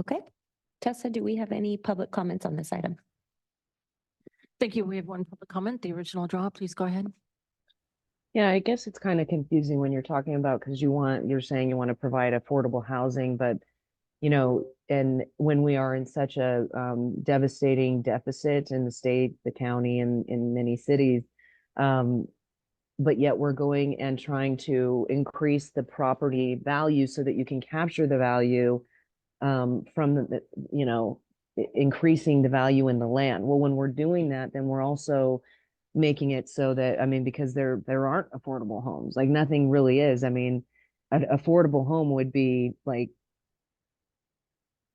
Okay. Tessa, do we have any public comments on this item? Thank you. We have one public comment, the original draw. Please go ahead. Yeah, I guess it's kind of confusing when you're talking about, because you're saying you want to provide affordable housing, but and when we are in such a devastating deficit in the state, the county, and in many cities, but yet we're going and trying to increase the property value so that you can capture the value from increasing the value in the land. Well, when we're doing that, then we're also making it so that, because there aren't affordable homes, like nothing really is. An affordable home would be like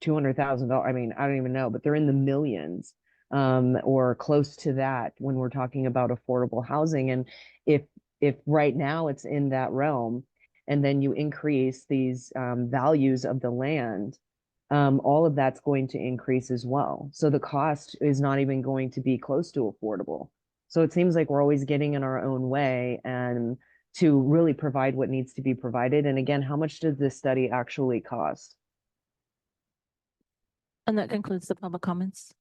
$200,000. I don't even know, but they're in the millions or close to that when we're talking about affordable housing. And if right now it's in that realm, and then you increase these values of the land, all of that's going to increase as well. So the cost is not even going to be close to affordable. So it seems like we're always getting in our own way and to really provide what needs to be provided. And again, how much does this study actually cost? And that concludes the public comments.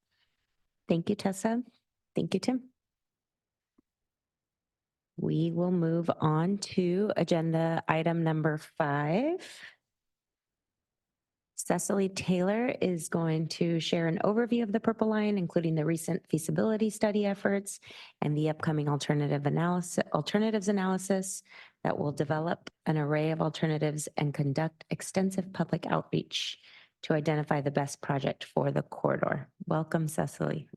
Thank you, Tessa. Thank you, Tim. We will move on to agenda item number 5. Cecily Taylor is going to share an overview of the Purple Line, including the recent feasibility study efforts and the upcoming alternatives analysis that will develop an array of alternatives and conduct extensive public outreach to identify the best project for the corridor. Welcome, Cecily.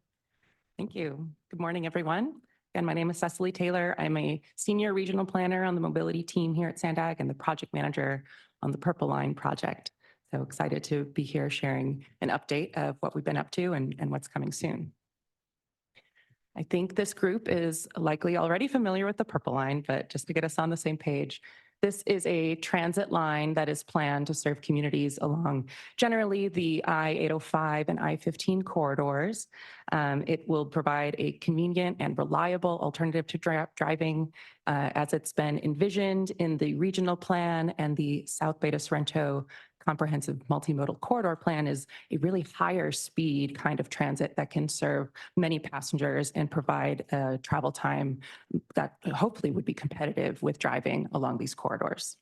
Thank you. Good morning, everyone. Again, my name is Cecily Taylor. I'm a senior regional planner on the mobility team here at SANDAG and the project manager on the Purple Line project. So excited to be here sharing an update of what we've been up to and what's coming soon. I think this group is likely already familiar with the Purple Line, but just to get us on the same page, this is a transit line that is planned to serve communities along generally the I-805 and I-15 corridors. It will provide a convenient and reliable alternative to driving as it's been envisioned in the regional plan, and the South Beta Sorrento comprehensive multimodal corridor plan is a really higher speed kind of transit that can serve many passengers and provide a travel time that hopefully would be competitive with driving along these corridors.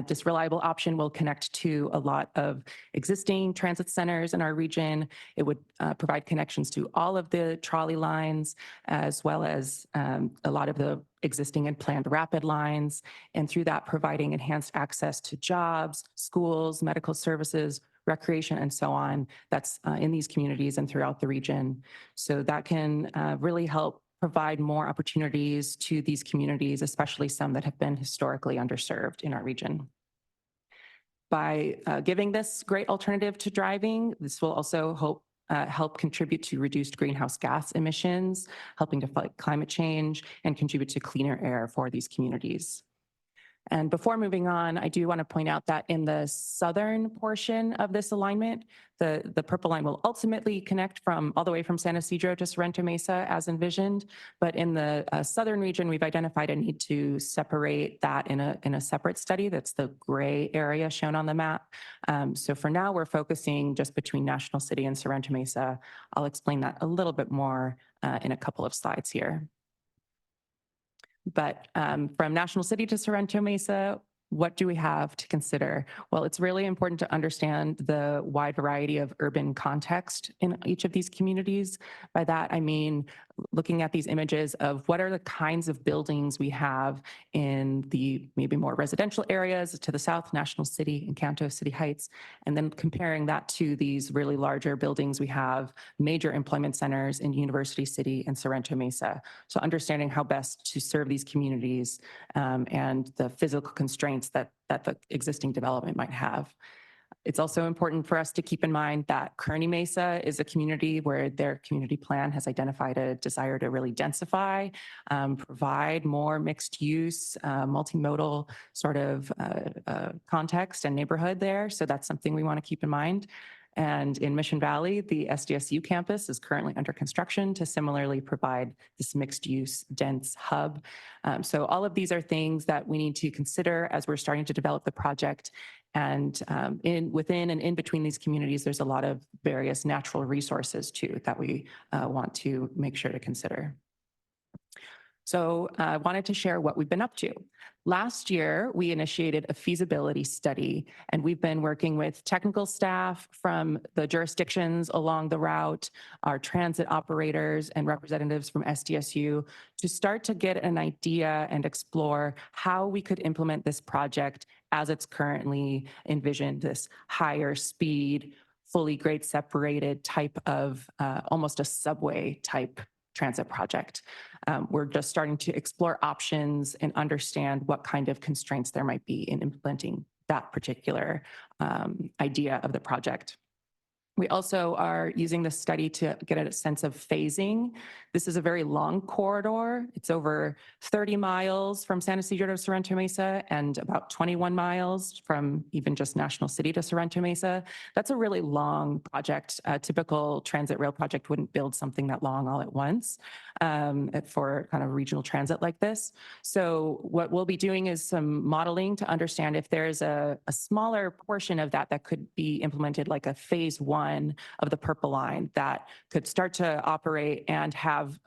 This reliable option will connect to a lot of existing transit centers in our region. It would provide connections to all of the trolley lines, as well as a lot of the existing and planned rapid lines, and through that providing enhanced access to jobs, schools, medical services, recreation, and so on that's in these communities and throughout the region. So that can really help provide more opportunities to these communities, especially some that have been historically underserved in our region. By giving this great alternative to driving, this will also help contribute to reduced greenhouse gas emissions, helping to fight climate change and contribute to cleaner air for these communities. And before moving on, I do want to point out that in the southern portion of this alignment, the Purple Line will ultimately connect all the way from San Ysidro to Sorrento Mesa as envisioned. But in the southern region, we've identified a need to separate that in a separate study. That's the gray area shown on the map. So for now, we're focusing just between National City and Sorrento Mesa. I'll explain that a little bit more in a couple of slides here. But from National City to Sorrento Mesa, What do we have to consider? Well, it's really important to understand the wide variety of urban context in each of these communities. By that, I mean looking at these images of what are the kinds of buildings we have in the maybe more residential areas to the south, National City and Canto City Heights, and then comparing that to these really larger buildings we have, major employment centers in University City and Sorrento Mesa. So understanding how best to serve these communities and the physical constraints that the existing development might have. It's also important for us to keep in mind that Kearney Mesa is a community where their community plan has identified a desire to really densify, provide more mixed use, multimodal sort of context and neighborhood there. So that's something we want to keep in mind. And in Mission Valley, the SDSU campus is currently under construction to similarly provide this mixed use, dense hub. So all of these are things that we need to consider as we're starting to develop the project. And within and in between these communities, there's a lot of various natural resources too that we want to make sure to consider. So I wanted to share what we've been up to. Last year, we initiated a feasibility study, and we've been working with technical staff from the jurisdictions along the route, our transit operators and representatives from SDSU to start to get an idea and explore how we could implement this project as it's currently envisioned, this higher speed, fully grade separated type of almost a subway type transit project. We're just starting to explore options and understand what kind of constraints there might be in implementing that particular idea of the project. We also are using this study to get a sense of phasing. This is a very long corridor. It's over 30 miles from San Ysidro to Sorrento Mesa and about 21 miles from even just National City to Sorrento Mesa. That's a really long project. A typical transit rail project wouldn't build something that long all at once for kind of regional transit like this. So what we'll be doing is some modeling to understand if there's a smaller portion of that that could be implemented like a phase 1 of the Purple Line that could start to operate and have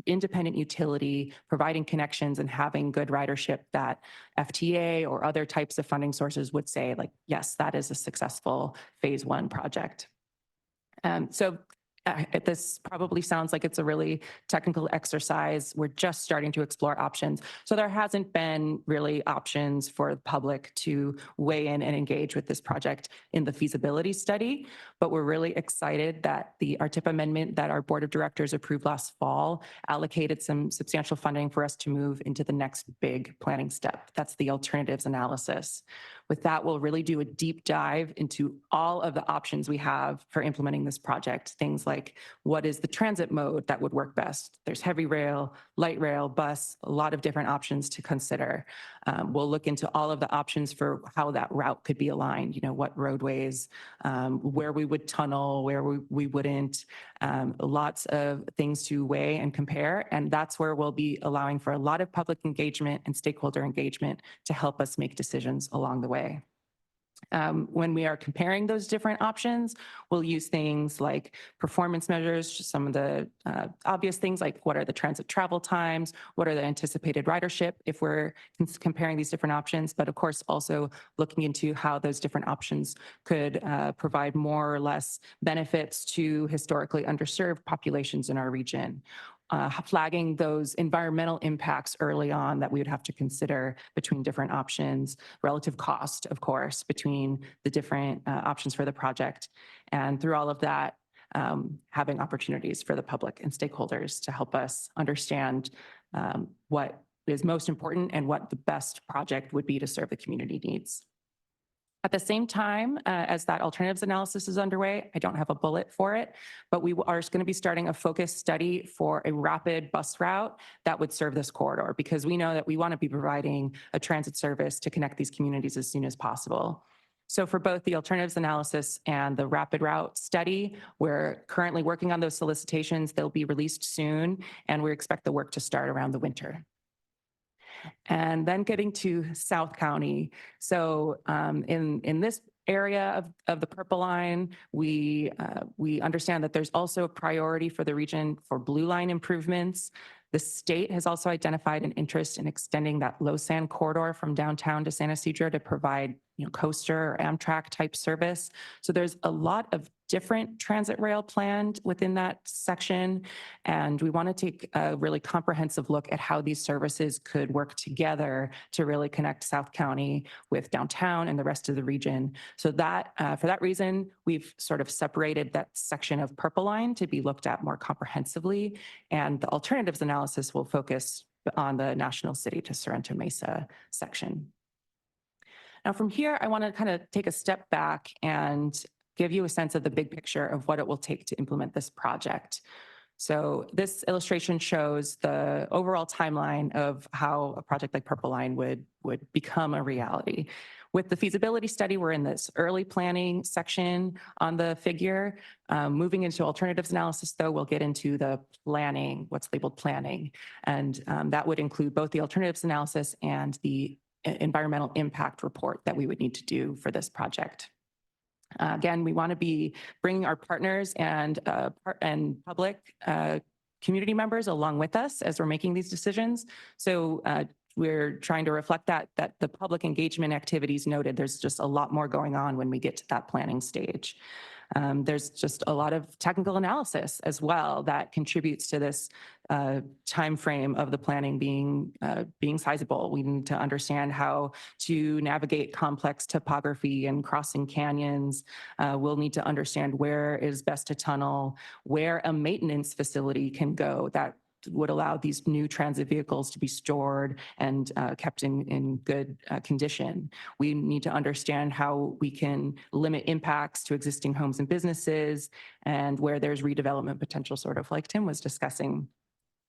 independent utility, providing connections and having good ridership that FTA or other types of funding sources would say, like, yes, that is a successful phase 1 project. This probably sounds like it's a really technical exercise. We're just starting to explore options. So there hasn't been really options for the public to weigh in and engage with this project in the feasibility study. But we're really excited that the RTIP amendment that our board of directors approved last fall allocated some substantial funding for us to move into the next big planning step. That's the alternatives analysis. With that, we'll really do a deep dive into all of the options we have for implementing this project. Things like, what is the transit mode that would work best? There's heavy rail, light rail, bus, a lot of different options to consider. We'll look into all of the options for how that route could be aligned, you know, what roadways, where we would tunnel, where we wouldn't, lots of things to weigh and compare. And that's where we'll be allowing for a lot of public engagement and stakeholder engagement to help us make decisions along the way. When we are comparing those different options, we'll use things like performance measures, just some of the obvious things like what are the transit travel times, what are the anticipated ridership if we're comparing these different options, but of course also looking into how those different options could provide more or less benefits to historically underserved populations in our region. Flagging those environmental impacts early on that we would have to consider between different options, relative cost, of course, between the different options for the project. And through all of that, having opportunities for the public and stakeholders to help us understand what is most important and what the best project would be to serve the community needs. At the same time, as that alternatives analysis is underway, I don't have a bullet for it, but we are going to be starting a focus study for a rapid bus route that would serve this corridor, because we know that we want to be providing a transit service to connect these communities as soon as possible. So for both the alternatives analysis and the rapid route study, we're currently working on those solicitations. They'll be released soon, and we expect the work to start around the winter. And then getting to South County. So in this area of the Purple Line, we understand that there's also a priority for the region for Blue Line improvements. The state has also identified an interest in extending that low sand corridor from downtown to San Isidro to provide coaster or Amtrak type service. So there's a lot of different transit rail planned within that section. And we want to take a really comprehensive look at how these services could work together to really connect South County with downtown and the rest of the region. So that, for that reason, we've sort of separated that section of Purple Line to be looked at more comprehensively. And the alternatives analysis will focus on the National City to Sorrento Mesa section. Now from here, I want to kind of take a step back and give you a sense of the big picture of what it will take to implement this project. So this illustration shows the overall timeline of how a project like Purple Line would become a reality. With the feasibility study, we're in this early planning section on the figure. Moving into alternatives analysis, though, we'll get into the planning, what's labeled planning. And that would include both the alternatives analysis and the environmental impact report that we would need to do for this project. Again, we want to be bringing our partners and public community members along with us as we're making these decisions. So we're trying to reflect that the public engagement activities noted, there's just a lot more going on when we get to that planning stage. There's just a lot of technical analysis as well that contributes to this time frame of the planning being sizable. We need to understand how to navigate complex topography and crossing canyons. We'll need to understand where is best to tunnel, where a maintenance facility can go that would allow these new transit vehicles to be stored and kept in good condition. We need to understand how we can limit impacts to existing homes and businesses and where there's redevelopment potential, sort of like Tim was discussing.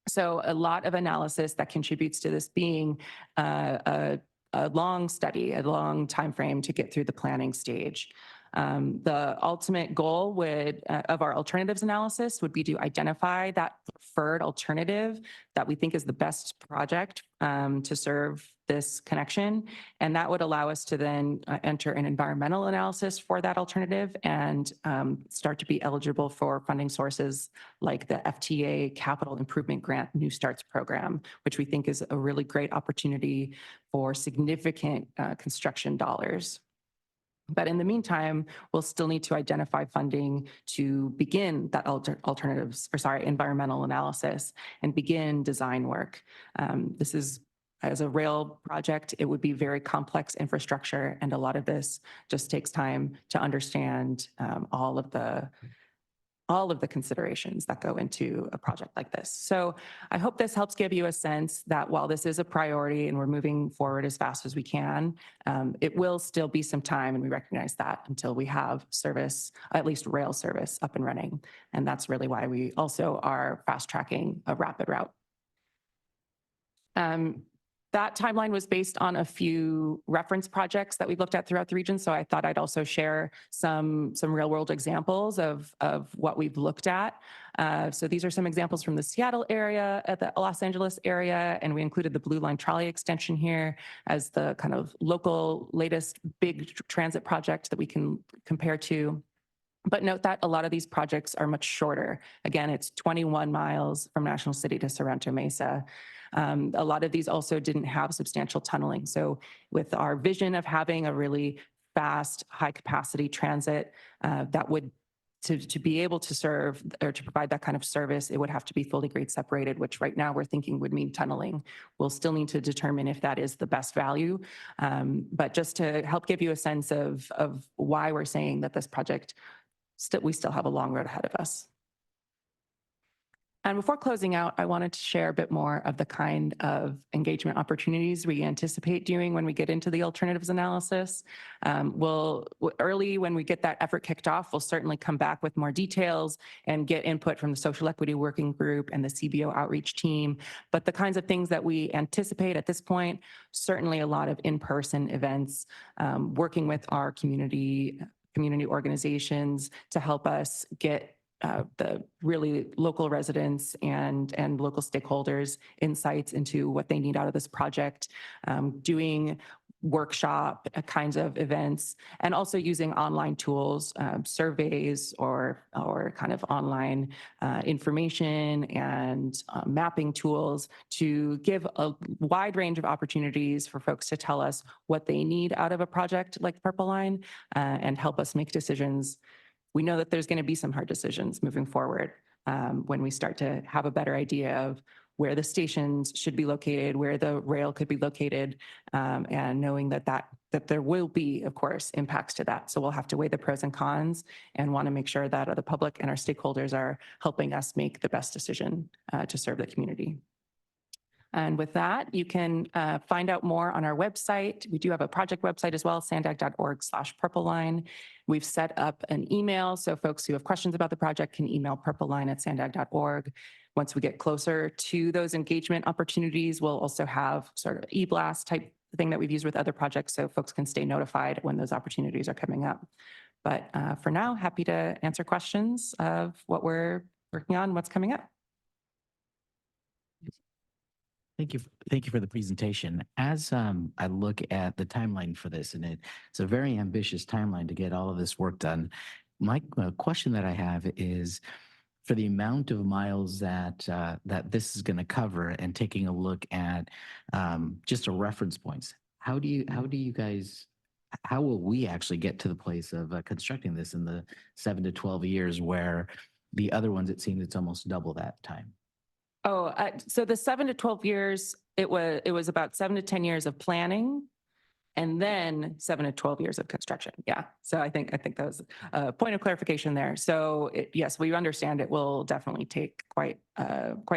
So a lot of analysis that contributes to this being a long study, a long time frame to get through the planning stage. The ultimate goal of our alternatives analysis would be to identify that preferred alternative that we think is the best project to serve this connection. And that would allow us to then enter an environmental analysis for that alternative and start to be eligible for funding sources like the FTA Capital Improvement Grant New Starts Program, which we think is a really great opportunity for significant construction dollars. But in the meantime, we'll still need to identify funding to begin that environmental analysis and begin design work. This is, as a rail project, it would be very complex infrastructure, and a lot of this just takes time to understand all of the considerations that go into a project like this. So I hope this helps give you a sense that while this is a priority and we're moving forward as fast as we can, it will still be some time, and we recognize that, until we have service, at least rail service, up and running. And that's really why we also are fast tracking a rapid route. That timeline was based on a few reference projects that we've looked at throughout the region. So I thought I'd also share some real world examples of what we've looked at. So these are some examples from the Seattle area, at the Los Angeles area, and we included the Blue Line trolley extension here as the kind of local latest big transit project that we can compare to. But note that a lot of these projects are much shorter. Again, it's 21 miles from National City to Sorrento Mesa. A lot of these also didn't have substantial tunneling. So with our vision of having a really fast, high capacity transit that would, to be able to serve or to provide that kind of service, it would have to be fully grade separated, which right now we're thinking would mean tunneling. We'll still need to determine if that is the best value. But just to help give you a sense of why we're saying that this project, we still have a long road ahead of us. And before closing out, I wanted to share a bit more of the kind of engagement opportunities we anticipate doing when we get into the alternatives analysis. Early when we get that effort kicked off, we'll certainly come back with more details and get input from the Social Equity Working Group and the CBO outreach team. But the kinds of things that we anticipate at this point, certainly a lot of in-person events, working with our community organizations to help us get the really local residents and local stakeholders insights into what they need out of this project, doing workshop kinds of events, and also using online tools, surveys or kind of online information and mapping tools to give a wide range of opportunities for folks to tell us what they need out of a project like Purple Line and help us make decisions. We know that there's going to be some hard decisions moving forward when we start to have a better idea of where the stations should be located, where the rail could be located, and knowing that there will be, of course, impacts to that. So we'll have to weigh the pros and cons and want to make sure that the public and our stakeholders are helping us make the best decision to serve the community. And with that, you can find out more on our website. We do have a project website as well, sandag.org/purpleline. We've set up an email, so folks who have questions about the project can email purpleline@sandag.org. Once we get closer to those engagement opportunities, we'll also have sort of e-blast type thing that we've used with other projects, so folks can stay notified when those opportunities are coming up. But for now, happy to answer questions of what we're working on, what's coming up. Thank you for the presentation. As I look at the timeline for this, and it's a very ambitious timeline to get all of this work done. My question that I have is, for the amount of miles that this is going to cover, and taking a look at just a reference points, how will we actually get to the place of constructing this in the 7 to 12 years, where the other ones, it seems it's almost double that time? Oh, so the 7 to 12 years, it was about 7 to 10 years of planning, and then 7 to 12 years of construction. Yeah. So I think that was a point of clarification there. So yes, we understand it will definitely take quite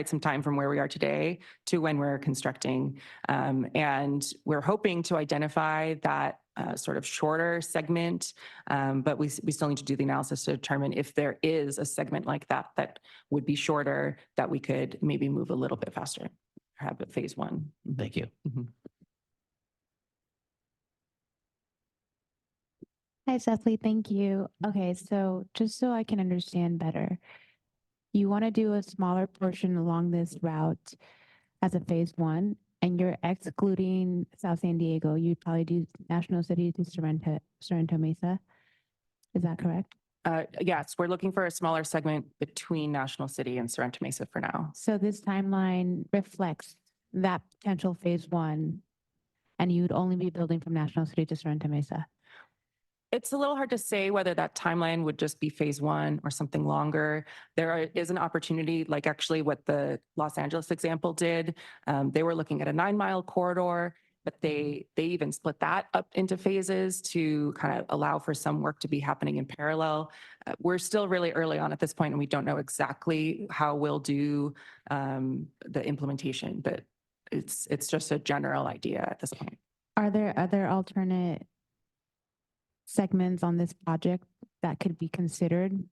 some time from where we are today to when we're constructing. And we're hoping to identify that sort of shorter segment, but we still need to do the analysis to determine if there is a segment like that would be shorter, that we could maybe move a little bit faster, have it phase one. Thank you. Mm-hmm. Hi, Cecily. Thank you. Okay, so just so I can understand better, you want to do a smaller portion along this route as a phase one, and you're excluding South San Diego. You'd probably do National City to Sorrento Mesa. Is that correct? Yes, we're looking for a smaller segment between National City and Sorrento Mesa for now. So this timeline reflects that potential phase one, and you'd only be building from National City to Sorrento Mesa. It's a little hard to say whether that timeline would just be phase one or something longer. There is an opportunity, like actually what the Los Angeles example did. They were looking at a 9-mile corridor, but they even split that up into phases to kind of allow for some work to be happening in parallel. We're still really early on at this point, and we don't know exactly how we'll do the implementation, but it's just a general idea at this point. Are there other alternate segments on this project that could be considered,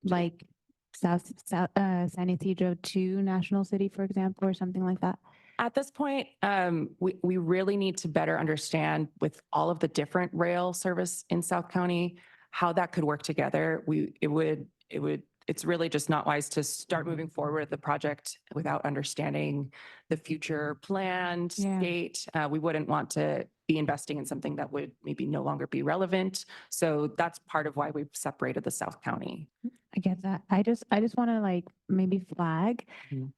like San Isidro to National City, for example, or something like that? At this point, we really need to better understand, with all of the different rail service in South County, how that could work together. It's really just not wise to start moving forward with the project without understanding the future planned state. We wouldn't want to be investing in something that would maybe no longer be relevant. So that's part of why we've separated the South County. I get that. I just want to maybe flag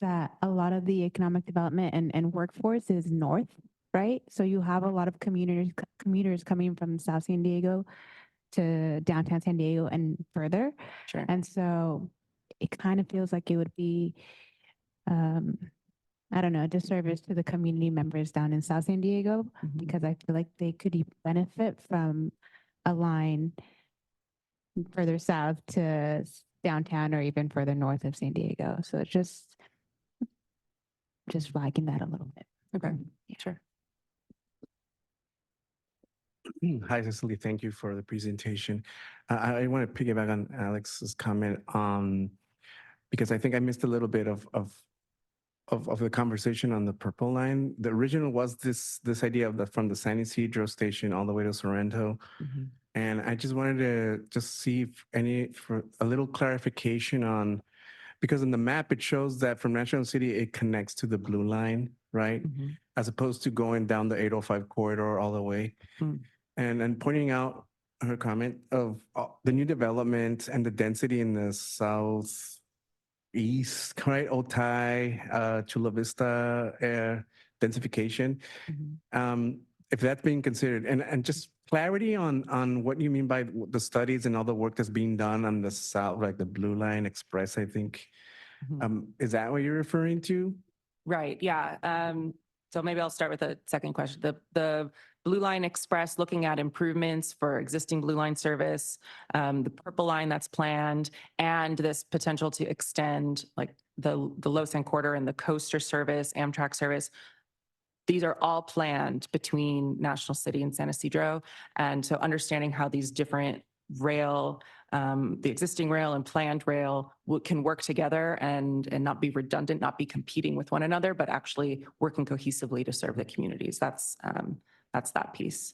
that a lot of the economic development and workforce is north, right? So you have a lot of commuters coming from South San Diego to downtown San Diego and further. Sure. And so it kind of feels like it would be, I don't know, a disservice to the community members down in South San Diego, because I feel like they could benefit from a line further south to downtown or even further north of San Diego. So it's just flagging that a little bit. Okay, sure. Hi, Cecily. Thank you for the presentation. I want to piggyback on Alex's comment, because I think I missed a little bit of the conversation on the Purple Line. The original was this idea of from the San Isidro station all the way to Sorrento. And I just wanted to just see if for a little clarification on, because in the map, it shows that from National City, it connects to the blue line, right? As opposed to going down the 805 corridor all the way. And pointing out her comment of the new development and the density in the southeast, right? Otay, Chula Vista, densification. If that's being considered, and just clarity on what you mean by the studies and all the work that's being done on the south, like the Blue Line Express, I think. Is that what you're referring to? Right, yeah. So maybe I'll start with the second question. The Blue Line Express, looking at improvements for existing Blue Line service, the Purple Line that's planned, and this potential to extend like the Los San Corridor and the Coaster service, Amtrak service. These are all planned between National City and San Isidro. And so understanding how these different rail, the existing rail and planned rail can work together and not be redundant, not be competing with one another, but actually working cohesively to serve the communities. That's that piece.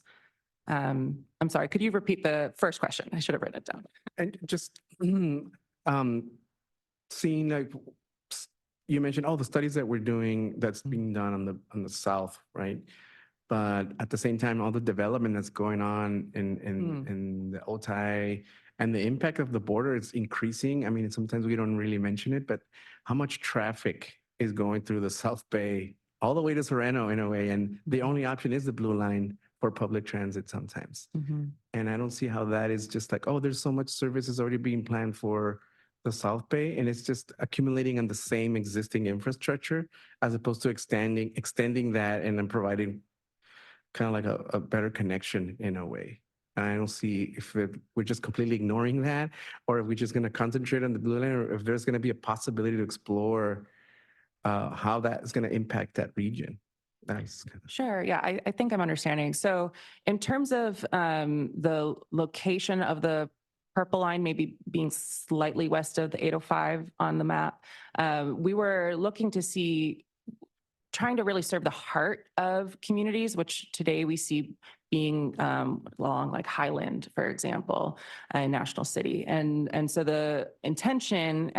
I'm sorry, could you repeat the first question? I should have written it down. And just seeing like, you mentioned all the studies that we're doing that's being done on the south, right? But at the same time, all the development that's going on in the Otay and the impact of the border is increasing. I mean, sometimes we don't really mention it, but how much traffic is going through the South Bay all the way to Serrano in a way, and the only option is the Blue Line for public transit sometimes. And I don't see how that is just like, oh, there's so much services already being planned for the South Bay, and it's just accumulating on the same existing infrastructure as opposed to extending that and then providing kind of like a better connection in a way. And I don't see if we're just completely ignoring that, or if we're just going to concentrate on the Blue Line, or if there's going to be a possibility to explore how that is going to impact that region. That's kind of... Sure. Yeah, I think I'm understanding. So in terms of the location of the Purple Line maybe being slightly west of the 805 on the map, we were looking to see, trying to really serve the heart of communities, which today we see being along like Highland, for example, in National City. And so the intention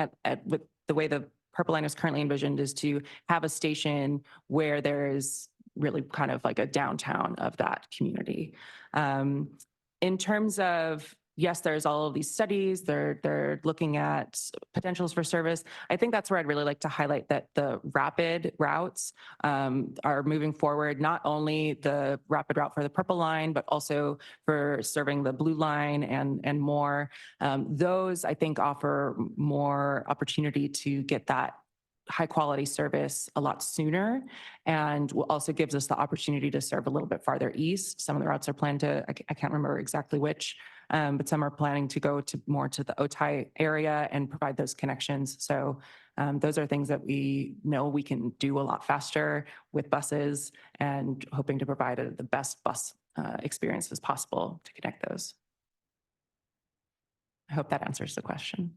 with the way the Purple Line is currently envisioned is to have a station where there is really kind of like a downtown of that community. In terms of, yes, there's all of these studies, they're looking at potentials for service. I think that's where I'd really like to highlight that the rapid routes are moving forward, not only the rapid route for the Purple Line, but also for serving the Blue Line and more. Those, I think, offer more opportunity to get that high quality service a lot sooner, and also gives us the opportunity to serve a little bit farther east. Some of the routes are planned to, I can't remember exactly which, but some are planning to go to more to the Otay area and provide those connections. So those are things that we know we can do a lot faster with buses, and hoping to provide the best bus experience as possible to connect those. I hope that answers the question.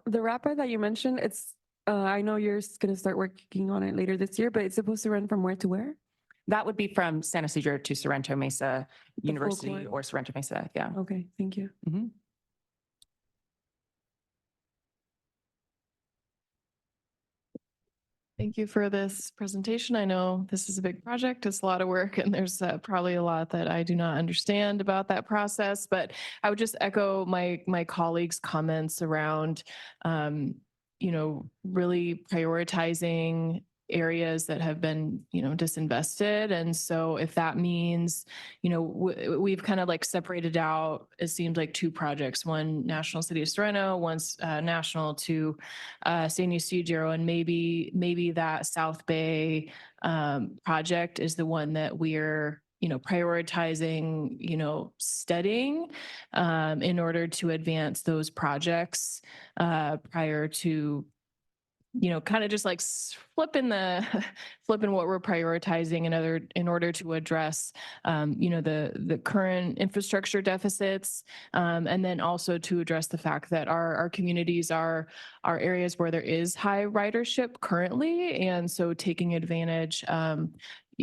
The rapid that you mentioned, it's I know you're going to start working on it later this year, but it's supposed to run from where to where? That would be from San Isidro to Sorrento Mesa University corridor? or Sorrento Mesa. Yeah. Okay, thank you. Thank you for this presentation. I know this is a big project. It's a lot of work, and there's probably a lot that I do not understand about that process, but I would just echo my colleagues' comments around, you know, really prioritizing areas that have been, you know, disinvested. And so if that means, you know, we've kind of like separated out, it seems like two projects, one National City of Serrano, one's national to San Isidro, and maybe that South Bay project is the one that we're, you know, prioritizing, you know, studying in order to advance those projects prior to, you know, kind of just like flipping what we're prioritizing in order to address, you know, the current infrastructure deficits, and then also to address the fact that our communities are areas where there is high ridership currently, and so taking advantage,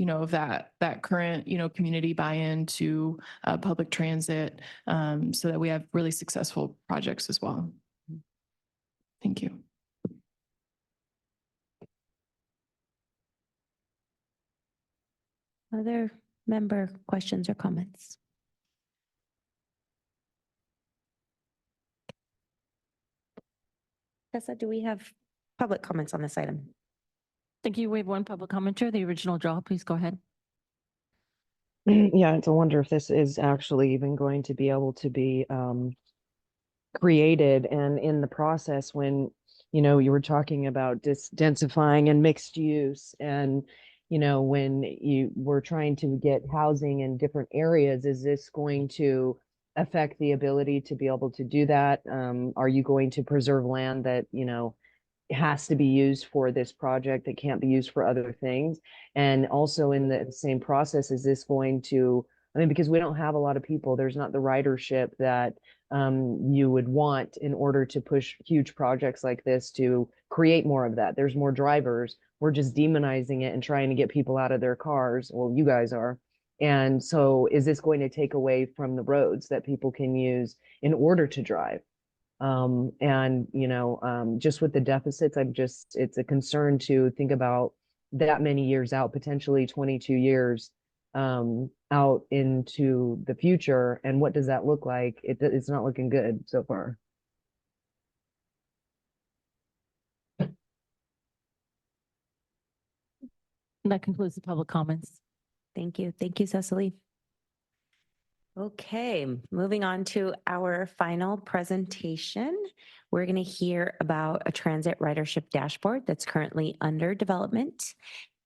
of that current, community buy-in to public transit, so that we have really successful projects as well. Thank you. Other member questions or comments? Tessa, do we have public comments on this item? Thank you. We have one public commenter, the original draw. Please go ahead. Yeah, it's a wonder if this is actually even going to be able to be created, and in the process when you were talking about densifying and mixed use, and when you were trying to get housing in different areas, is this going to affect the ability to be able to do that? Are you going to preserve land that has to be used for this project that can't be used for other things? And also in the same process, is this going to, because we don't have a lot of people, there's not the ridership that you would want in order to push huge projects like this to create more of that. There's more drivers. We're just demonizing it and trying to get people out of their cars. Well, you guys are. And so is this going to take away from the roads that people can use in order to drive? Just with the deficits, it's a concern to think about that many years out, potentially 22 years out into the future. And what does that look like? It's not looking good so far. That concludes the public comments. Thank you. Thank you, Cecily. Okay, moving on to our final presentation. We're going to hear about a transit ridership dashboard that's currently under development.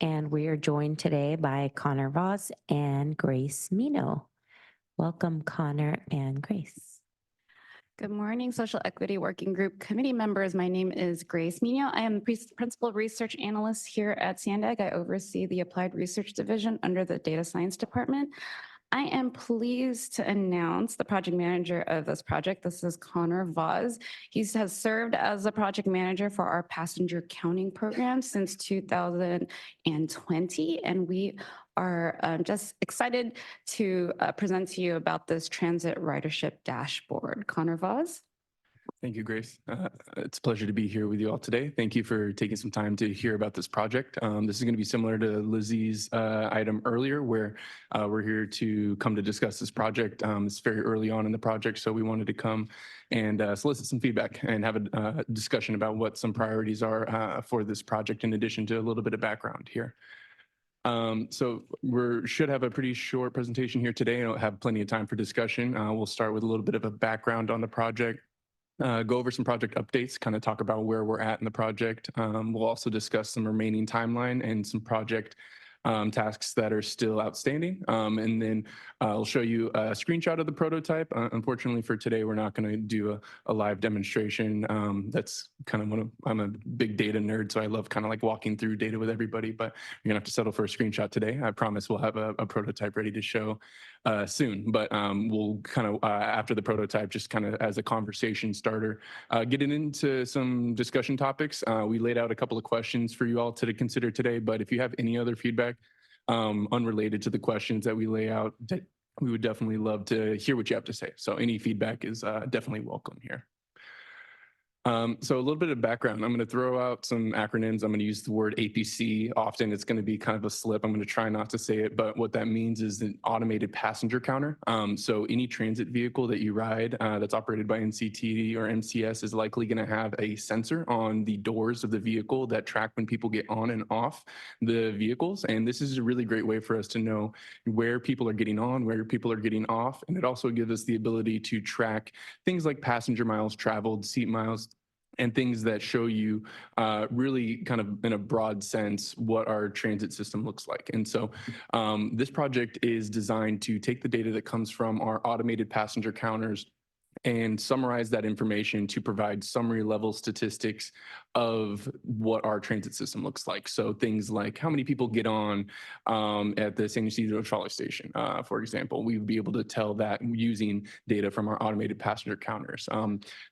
And we are joined today by Connor Voss and Grace Mino. Welcome, Connor and Grace. Good morning, Social Equity Working Group committee members. My name is Grace Mino. I am Principal Research Analyst here at SANDAG. I oversee the Applied Research Division under the Data Science Department. I am pleased to announce the project manager of this project. This is Connor Voss. He has served as a project manager for our passenger counting program since 2020, and we are just excited to present to you about this transit ridership dashboard. Connor Voss. Thank you, Grace. It's a pleasure to be here with you all today. Thank you for taking some time to hear about this project. This is going to be similar to Lizzie's item earlier, where we're here to come to discuss this project. It's very early on in the project, so we wanted to come and solicit some feedback and have a discussion about what some priorities are for this project, in addition to a little bit of background here. So we should have a pretty short presentation here today. I don't have plenty of time for discussion. We'll start with a little bit of a background on the project. Go over some project updates, kind of talk about where we're at in the project. We'll also discuss some remaining timeline and some project tasks that are still outstanding. And then I'll show you a screenshot of the prototype. Unfortunately for today, we're not going to do a live demonstration. That's kind of I'm a big data nerd, so I love kind of like walking through data with everybody, but you're gonna have to settle for a screenshot today. I promise we'll have a prototype ready to show soon, but we'll kind of, after the prototype, just kind of as a conversation starter, getting into some discussion topics. We laid out a couple of questions for you all to consider today, but if you have any other feedback unrelated to the questions that we lay out, we would definitely love to hear what you have to say. So any feedback is definitely welcome here. So a little bit of background. I'm going to throw out some acronyms. I'm going to use the word APC. Often it's going to be kind of a slip. I'm going to try not to say it, but what that means is an automated passenger counter. So any transit vehicle that you ride that's operated by NCT or MCS is likely going to have a sensor on the doors of the vehicle that track when people get on and off the vehicles. And this is a really great way for us to know where people are getting on, where people are getting off. And it also gives us the ability to track things like passenger miles traveled, seat miles, and things that show you really kind of in a broad sense what our transit system looks like. And so this project is designed to take the data that comes from our automated passenger counters and summarize that information to provide summary level statistics of what our transit system looks like. So things like how many people get on at the San Ysidro trolley station, for example. We would be able to tell that using data from our automated passenger counters.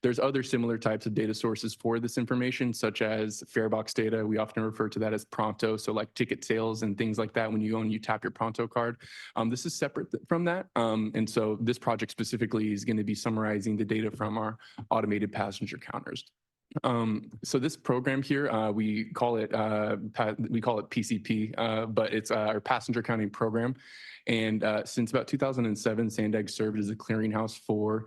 There's other similar types of data sources for this information, such as farebox data. We often refer to that as Pronto, so like ticket sales and things like that when you go and you tap your Pronto card. This is separate from that. And so this project specifically is going to be summarizing the data from our automated passenger counters. So this program here, we call it PCP, but it's our passenger counting program. And since about 2007, SANDAG served as a clearinghouse for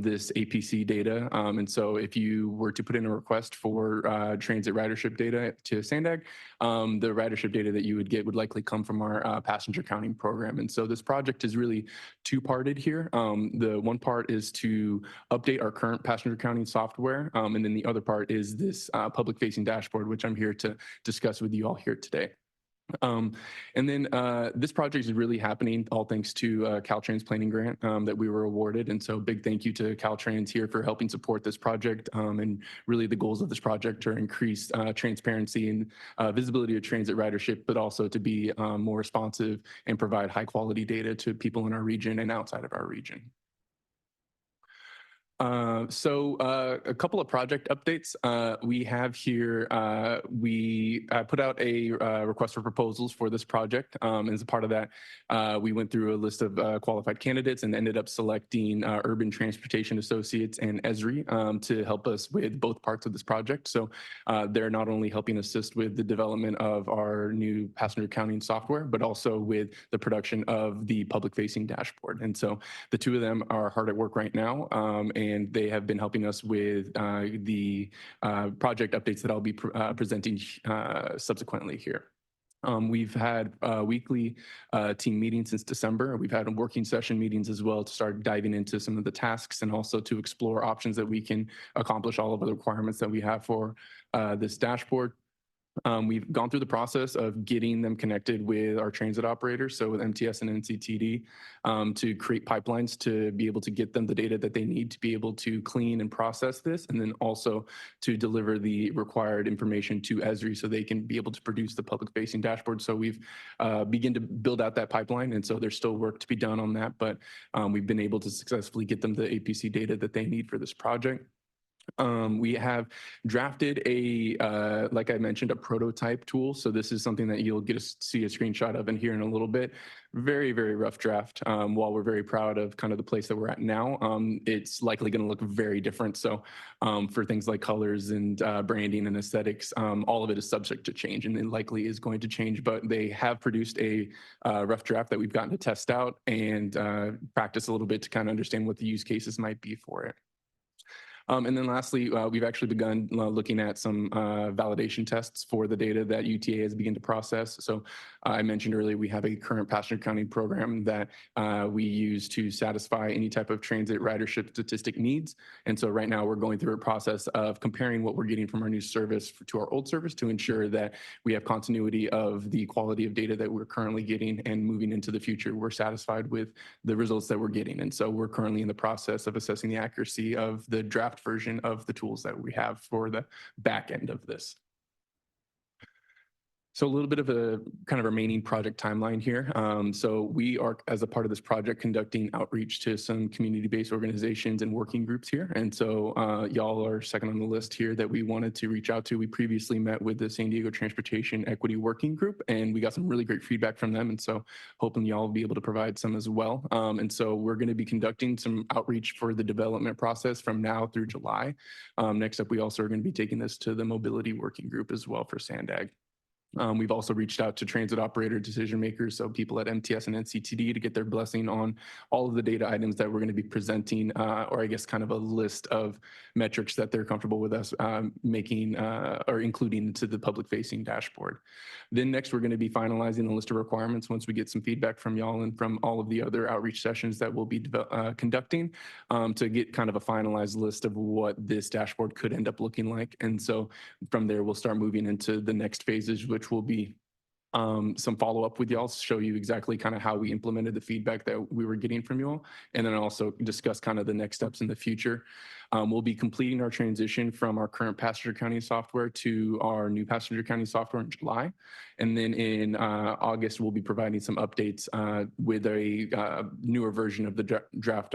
this APC data. And so if you were to put in a request for transit ridership data to SANDAG, the ridership data that you would get would likely come from our passenger counting program. And so this project is really two-parted here. The one part is to update our current passenger counting software. And then the other part is this public-facing dashboard, which I'm here to discuss with you all here today. And then this project is really happening all thanks to Caltrain's planning grant that we were awarded. And so big thank you to Caltrain's here for helping support this project. And really the goals of this project are increase transparency and visibility of transit ridership, but also to be more responsive and provide high quality data to people in our region and outside of our region. So a couple of project updates. We have here, we put out a request for proposals for this project. As a part of that, we went through a list of qualified candidates and ended up selecting Urban Transportation Associates and Esri to help us with both parts of this project. So they're not only helping assist with the development of our new passenger counting software, but also with the production of the public-facing dashboard. And so the two of them are hard at work right now. And they have been helping us with the project updates that I'll be presenting subsequently here. We've had weekly team meetings since December. We've had working session meetings as well to start diving into some of the tasks and also to explore options that we can accomplish all of the requirements that we have for this dashboard. We've gone through the process of getting them connected with our transit operators, so with MTS and NCTD, to create pipelines to be able to get them the data that they need to be able to clean and process this, and then also to deliver the required information to Esri so they can be able to produce the public-facing dashboard. So we've begun to build out that pipeline, and so there's still work to be done on that, but we've been able to successfully get them the APC data that they need for this project. We have drafted a, like I mentioned, a prototype tool. So this is something that you'll get to see a screenshot of in here in a little bit. Very, very rough draft. While we're very proud of kind of the place that we're at now, it's likely going to look very different. So for things like colors and branding and aesthetics, all of it is subject to change and it likely is going to change. But they have produced a rough draft that we've gotten to test out and practice a little bit to kind of understand what the use cases might be for it. And then lastly, we've actually begun looking at some validation tests for the data that UTA has begun to process. So I mentioned earlier, we have a current passenger counting program that we use to satisfy any type of transit ridership statistic needs. And so right now we're going through a process of comparing what we're getting from our new service to our old service to ensure that we have continuity of the quality of data that we're currently getting, and moving into the future, we're satisfied with the results that we're getting. And so we're currently in the process of assessing the accuracy of the draft version of the tools that we have for the back end of this. So a little bit of a kind of remaining project timeline here. So we are, as a part of this project, conducting outreach to some community-based organizations and working groups here. And so y'all are second on the list here that we wanted to reach out to. We previously met with the San Diego Transportation Equity Working Group, and we got some really great feedback from them. And so hoping y'all will be able to provide some as well. And so we're going to be conducting some outreach for the development process from now through July. Next up, we also are going to be taking this to the Mobility Working Group as well for SANDAG. We've also reached out to transit operator decision makers, so people at MTS and NCTD, to get their blessing on all of the data items that we're going to be presenting, or I guess kind of a list of metrics that they're comfortable with us making or including into the public-facing dashboard. Then next, we're going to be finalizing the list of requirements once we get some feedback from y'all and from all of the other outreach sessions that we'll be conducting to get kind of a finalized list of what this dashboard could end up looking like. And so from there, we'll start moving into the next phases, which will be some follow-up with y'all, show you exactly kind of how we implemented the feedback that we were getting from y'all, and then also discuss kind of the next steps in the future. We'll be completing our transition from our current passenger counting software to our new passenger counting software in July. And then in August, we'll be providing some updates with a newer version of the draft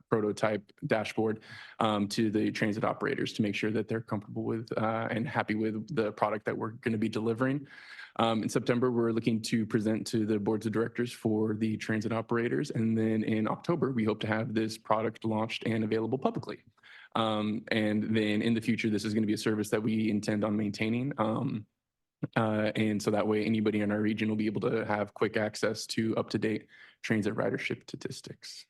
prototype dashboard to the transit operators to make sure that they're comfortable with and happy with the product that we're going to be delivering. In September, we're looking to present to the boards of directors for the transit operators. And then in October, we hope to have this product launched and available publicly. And then in the future, this is going to be a service that we intend on maintaining. And so that way, anybody in our region will be able to have quick access to up-to-date transit ridership statistics.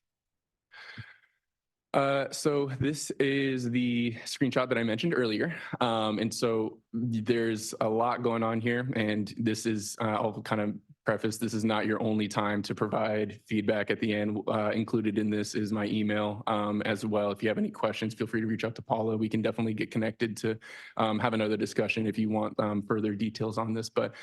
So this is the screenshot that I mentioned earlier. And so there's a lot going on here, and this is, I'll kind of preface, this is not your only time to provide feedback at the end. Included in this is my email as well. If you have any questions, feel free to reach out to Paula. We can definitely get connected to have another discussion if you want further details on this. But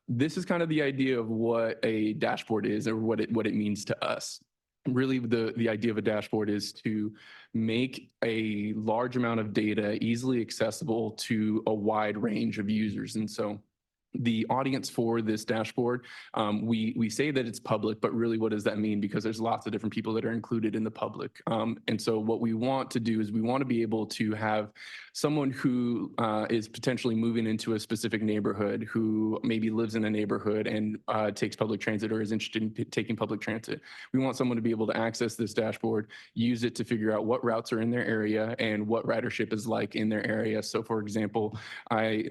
this is kind of the idea of what a dashboard is or what it means to us. Really, the idea of a dashboard is to make a large amount of data easily accessible to a wide range of users. And so the audience for this dashboard, we say that it's public, but really what does that mean? Because there's lots of different people that are included in the public. And so what we want to do is we want to be able to have someone who is potentially moving into a specific neighborhood, who maybe lives in a neighborhood and takes public transit or is interested in taking public transit. We want someone to be able to access this dashboard, use it to figure out what routes are in their area and what ridership is like in their area. So for example, I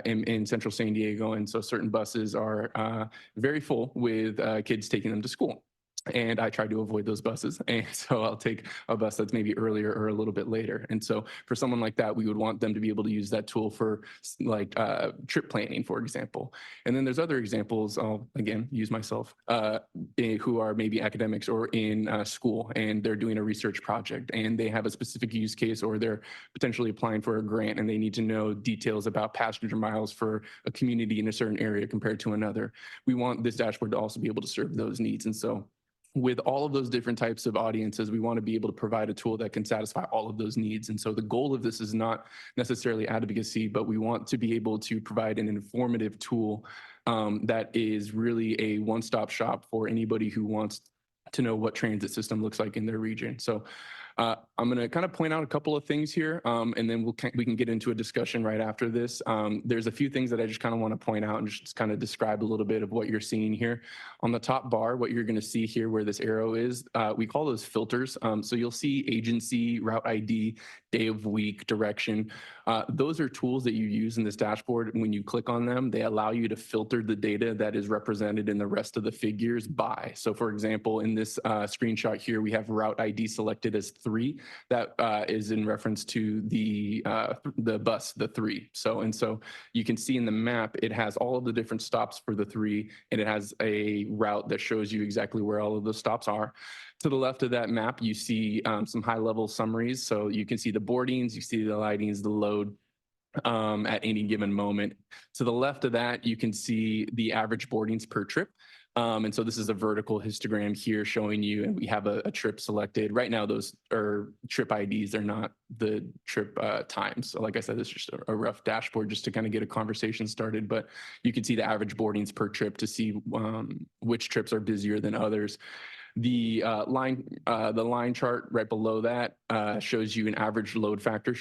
am in central San Diego, and so certain buses are very full with kids taking them to school. And I try to avoid those buses. And so I'll take a bus that's maybe earlier or a little bit later. And so for someone like that, we would want them to be able to use that tool for like trip planning, for example. And then there's other examples, I'll again use myself, who are maybe academics or in school, and they're doing a research project and they have a specific use case, or they're potentially applying for a grant and they need to know details about passenger miles for a community in a certain area compared to another. We want this dashboard to also be able to serve those needs. And so with all of those different types of audiences, we want to be able to provide a tool that can satisfy all of those needs. And so the goal of this is not necessarily advocacy, but we want to be able to provide an informative tool that is really a one-stop shop for anybody who wants to know what transit system looks like in their region. So I'm going to kind of point out a couple of things here, and then we can get into a discussion right after this. There's a few things that I just kind of want to point out and just kind of describe a little bit of what you're seeing here. On the top bar, what you're going to see here where this arrow is, we call those filters. So you'll see agency, route ID, day of week, direction. Those are tools that you use in this dashboard. When you click on them, they allow you to filter the data that is represented in the rest of the figures by. So for example, in this screenshot here, we have route ID selected as 3. That is in reference to the bus, the 3. So you can see in the map, it has all of the different stops for the 3, and it has a route that shows you exactly where all of the stops are. To the left of that map, you see some high-level summaries. So you can see the boardings, you see the lightings, the load at any given moment. To the left of that, you can see the average boardings per trip. And so this is a vertical histogram here showing you, and we have a trip selected. Right now, those are trip IDs. They're not the trip times. So like I said, it's just a rough dashboard just to kind of get a conversation started. But you can see the average boardings per trip to see which trips are busier than others. The line chart right below that shows you an average load factor.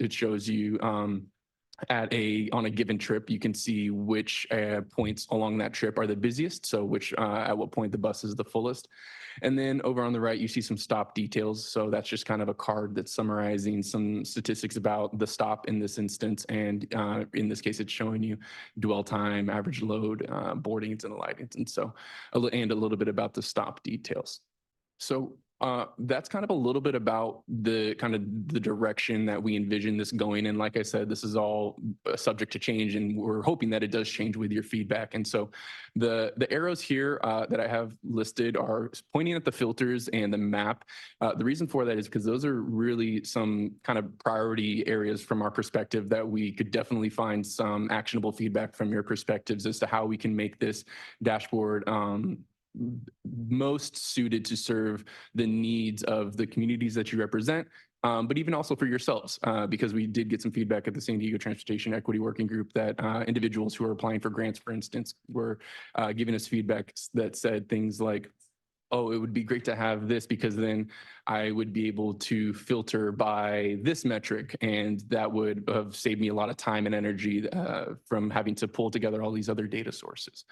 It shows you on a given trip, you can see which points along that trip are the busiest, so which at what point the bus is the fullest. And then over on the right, you see some stop details. So that's just kind of a card that's summarizing some statistics about the stop in this instance. And in this case, it's showing you dwell time, average load, boardings, and the lightings. And so, and a little bit about the stop details. So That's kind of a little bit about the direction that we envision this going in. Like I said, this is all subject to change, and we're hoping that it does change with your feedback. And so the arrows here that I have listed are pointing at the filters and the map. The reason for that is because those are really some kind of priority areas from our perspective that we could definitely find some actionable feedback from your perspectives as to how we can make this dashboard most suited to serve the needs of the communities that you represent, but even also for yourselves, because we did get some feedback at the San Diego Transportation Equity Working Group that individuals who are applying for grants, for instance, were giving us feedback that said things like, oh, it would be great to have this because then I would be able to filter by this metric, and that would have saved me a lot of time and energy from having to pull together all these other data sources.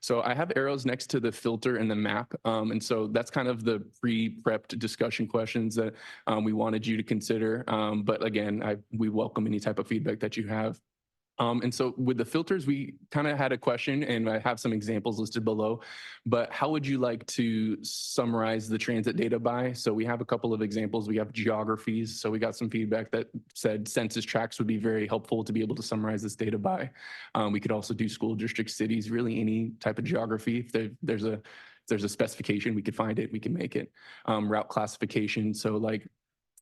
So I have arrows next to the filter and the map. And so that's kind of the pre-prepped discussion questions that we wanted you to consider. But again, we welcome any type of feedback that you have. And so with the filters, we kind of had a question, and I have some examples listed below, but how would you like to summarize the transit data by? So we have a couple of examples. We have geographies. So we got some feedback that said census tracts would be very helpful to be able to summarize this data by. We could also do school district, cities, really any type of geography. If there's a specification, we could find it, we can make it. Route classification. So like,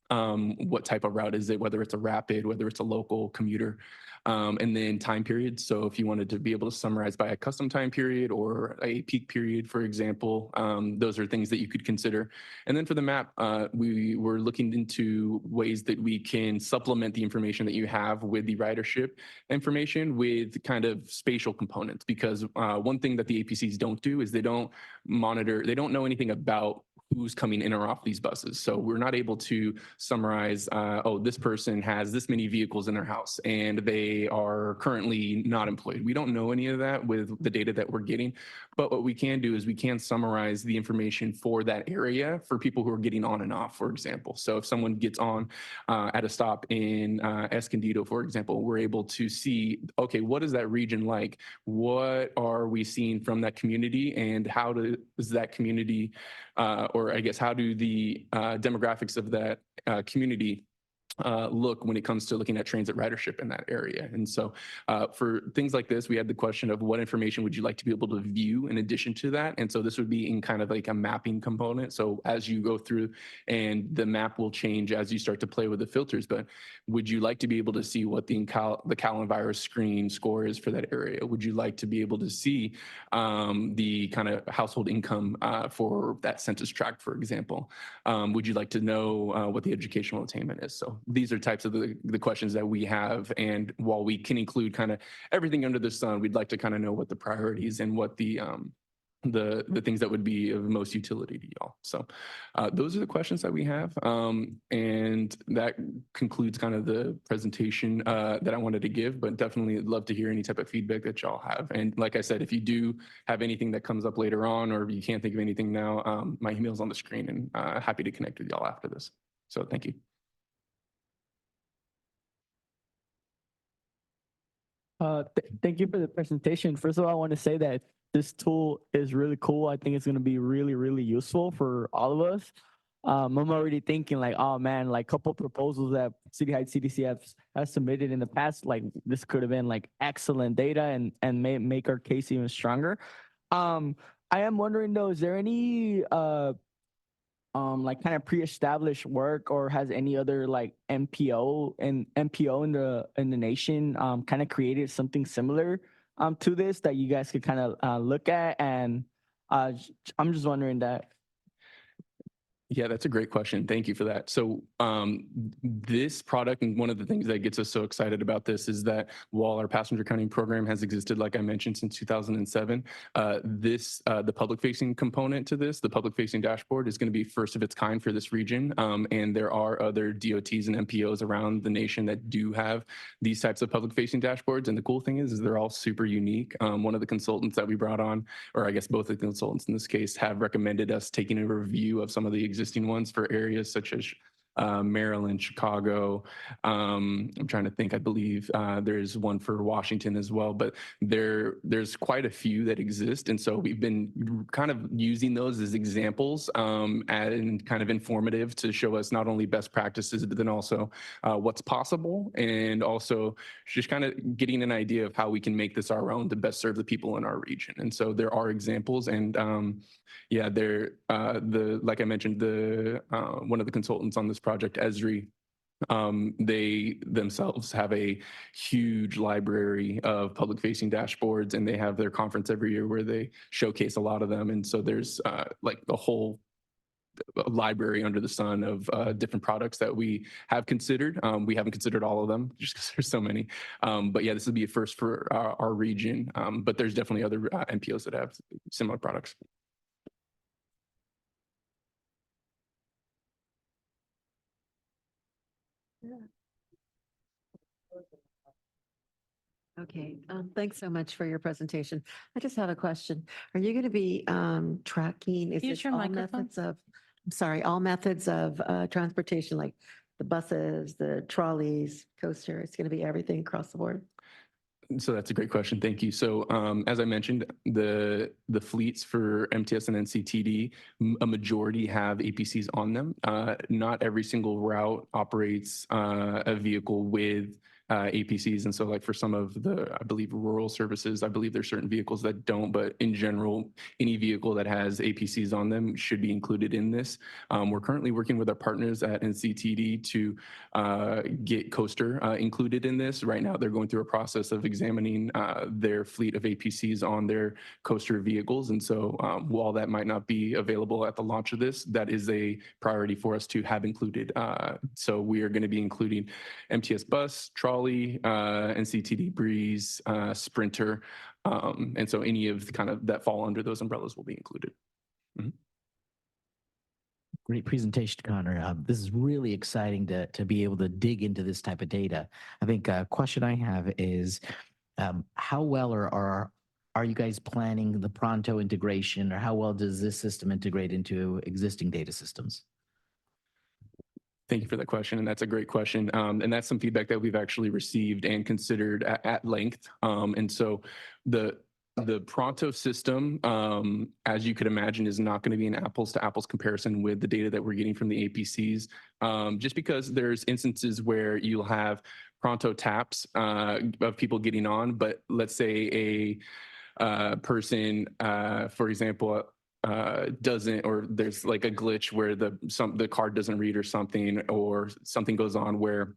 what type of route is it, whether it's a rapid, whether it's a local commuter, and then time periods. So if you wanted to be able to summarize by a custom time period or a peak period, for example, those are things that you could consider. And then for the map, we were looking into ways that we can supplement the information that you have with the ridership information with kind of spatial components, because one thing that the APCs don't do is they don't monitor, they don't know anything about who's coming in or off these buses. So we're not able to summarize, oh, this person has this many vehicles in their house and they are currently not employed. We don't know any of that with the data that we're getting. But what we can do is we can summarize the information for that area for people who are getting on and off, for example. So if someone gets on at a stop in Escondido, for example, we're able to see, okay, what is that region like? What are we seeing from that community, and how does that community or I guess how do the demographics of that community look when it comes to looking at transit ridership in that area? And so for things like this, we had the question of what information would you like to be able to view in addition to that? And so this would be in kind of like a mapping component. So as you go through, and the map will change as you start to play with the filters, but would you like to be able to see what the coronavirus screen score is for that area? Would you like to be able to see the kind of household income for that census tract, for example? Would you like to know what the educational attainment is? So these are types of the questions that we have. And while we can include kind of everything under the sun, we'd like to kind of know what the priorities and what the things that would be of most utility to y'all. So those are the questions that we have. And that concludes kind of the presentation that I wanted to give, but definitely love to hear any type of feedback that y'all have. And like I said, if you do have anything that comes up later on, or if you can't think of anything now, my email's on the screen, and happy to connect with y'all after this. So thank you. Thank you for the presentation. First of all, I want to say that this tool is really cool. I think it's going to be really, really useful for all of us. I'm already thinking like, oh man, like a couple proposals that City Heights CDC has submitted in the past, like this could have been like excellent data and make our case even stronger. I am wondering though, is there any like kind of pre-established work, or has any other like MPO in the nation kind of created something similar to this that you guys could kind of look at? And I'm just wondering that. Yeah, that's a great question. Thank you for that. So this product, and one of the things that gets us so excited about this is that while our passenger counting program has existed, like I mentioned, since 2007, the public-facing component to this, the public-facing dashboard, is going to be first of its kind for this region. And there are other DOTs and MPOs around the nation that do have these types of public-facing dashboards. And the cool thing is they're all super unique. One of the consultants that we brought on, or I guess both of the consultants in this case, have recommended us taking a review of some of the existing ones for areas such as Maryland, Chicago. I'm trying to think, I believe there's one for Washington as well, but there's quite a few that exist. And so we've been kind of using those as examples and kind of informative to show us not only best practices, but then also what's possible, and also just kind of getting an idea of how we can make this our own to best serve the people in our region. And so there are examples, and yeah, like I mentioned, one of the consultants on this project, Esri, they themselves have a huge library of public facing dashboards, and they have their conference every year where they showcase a lot of them. And so there's like the whole library under the sun of different products that we have considered. We haven't considered all of them just because there's so many. But yeah, this would be a first for our region. But there's definitely other NPOs that have similar products. Okay, thanks so much for your presentation. I just have a question. Are you going to be tracking, is Use it your all microphone. methods of, I'm sorry, all methods of transportation, like the buses, the trolleys, coaster, it's going to be everything across the board? So that's a great question. Thank you. So as I mentioned, the fleets for MTS and NCTD, a majority have APCs on them. Not every single route operates a vehicle with APCs. And so like for some of the, I believe, rural services, I believe there's certain vehicles that don't, but in general, any vehicle that has APCs on them should be included in this. We're currently working with our partners at NCTD to get Coaster included in this. Right now, they're going through a process of examining their fleet of APCs on their Coaster vehicles. And so while that might not be available at the launch of this, that is a priority for us to have included. So we are going to be including MTS bus, trolley, NCTD Breeze, Sprinter. And so any of the kind of that fall under those umbrellas will be included. Great presentation, Connor. This is really exciting to be able to dig into this type of data. I think a question I have is how well are you guys planning the Pronto integration, or how well does this system integrate into existing data systems? Thank you for that question, and that's a great question. And that's some feedback that we've actually received and considered at length. And so the Pronto system, as you could imagine, is not going to be an apples to apples comparison with the data that we're getting from the APCs, just because there's instances where you'll have Pronto taps of people getting on, but let's say a person, for example, doesn't, or there's like a glitch where the card doesn't read or something goes on where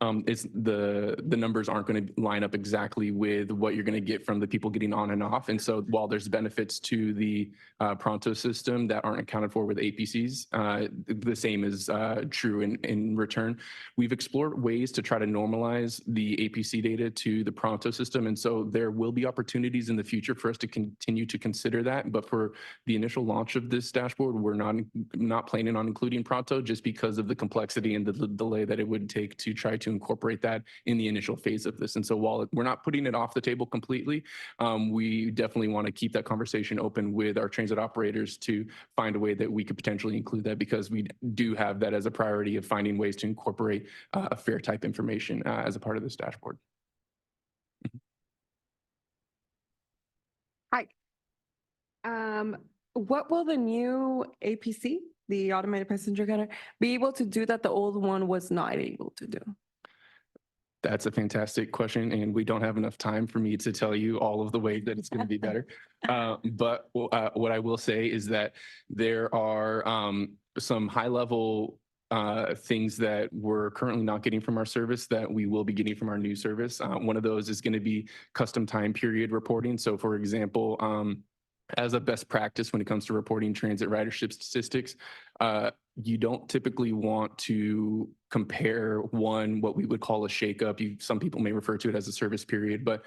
it's the numbers aren't going to line up exactly with what you're going to get from the people getting on and off. And so while there's benefits to the Pronto system that aren't accounted for with APCs, the same is true in return. We've explored ways to try to normalize the APC data to the Pronto system. And so there will be opportunities in the future for us to continue to consider that. But for the initial launch of this dashboard, we're not planning on including Pronto just because of the complexity and the delay that it would take to try to incorporate that in the initial phase of this. And so while we're not putting it off the table completely, we definitely want to keep that conversation open with our transit operators to find a way that we could potentially include that, because we do have that as a priority of finding ways to incorporate a fare type information as a part of this dashboard. Hi. What will the new APC, the automated passenger counter, be able to do that the old one was not able to do? That's a fantastic question, and we don't have enough time for me to tell you all of the ways that it's going to be better. But what I will say is that there are some high-level things that we're currently not getting from our service that we will be getting from our new service. One of those is going to be custom time period reporting. So, for example, as a best practice when it comes to reporting transit ridership statistics, you don't typically want to compare what we would call a shakeup. Some people may refer to it as a service period, but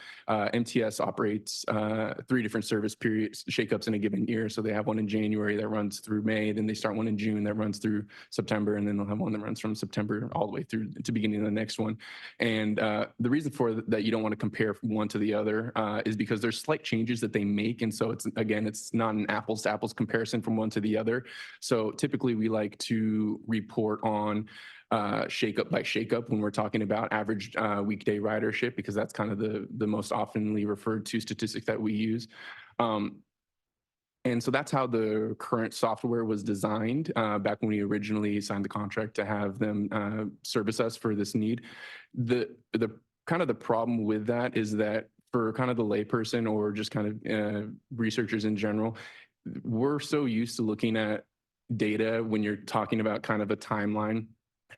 MTS operates 3 different service periods, shakeups in a given year. So they have one in January that runs through May, then they start one in June that runs through September, and then they'll have one that runs from September all the way through to beginning of the next one. And the reason for that you don't want to compare one to the other is because there's slight changes that they make. And so it's not an apples to apples comparison from one to the other. So typically we like to report on shakeup by shakeup when we're talking about average weekday ridership, because that's kind of the most oftenly referred to statistic that we use. And so that's how the current software was designed back when we originally signed the contract to have them service us for this need. The kind of the problem with that is that for kind of the layperson or just kind of researchers in general, we're so used to looking at data when you're talking about kind of a timeline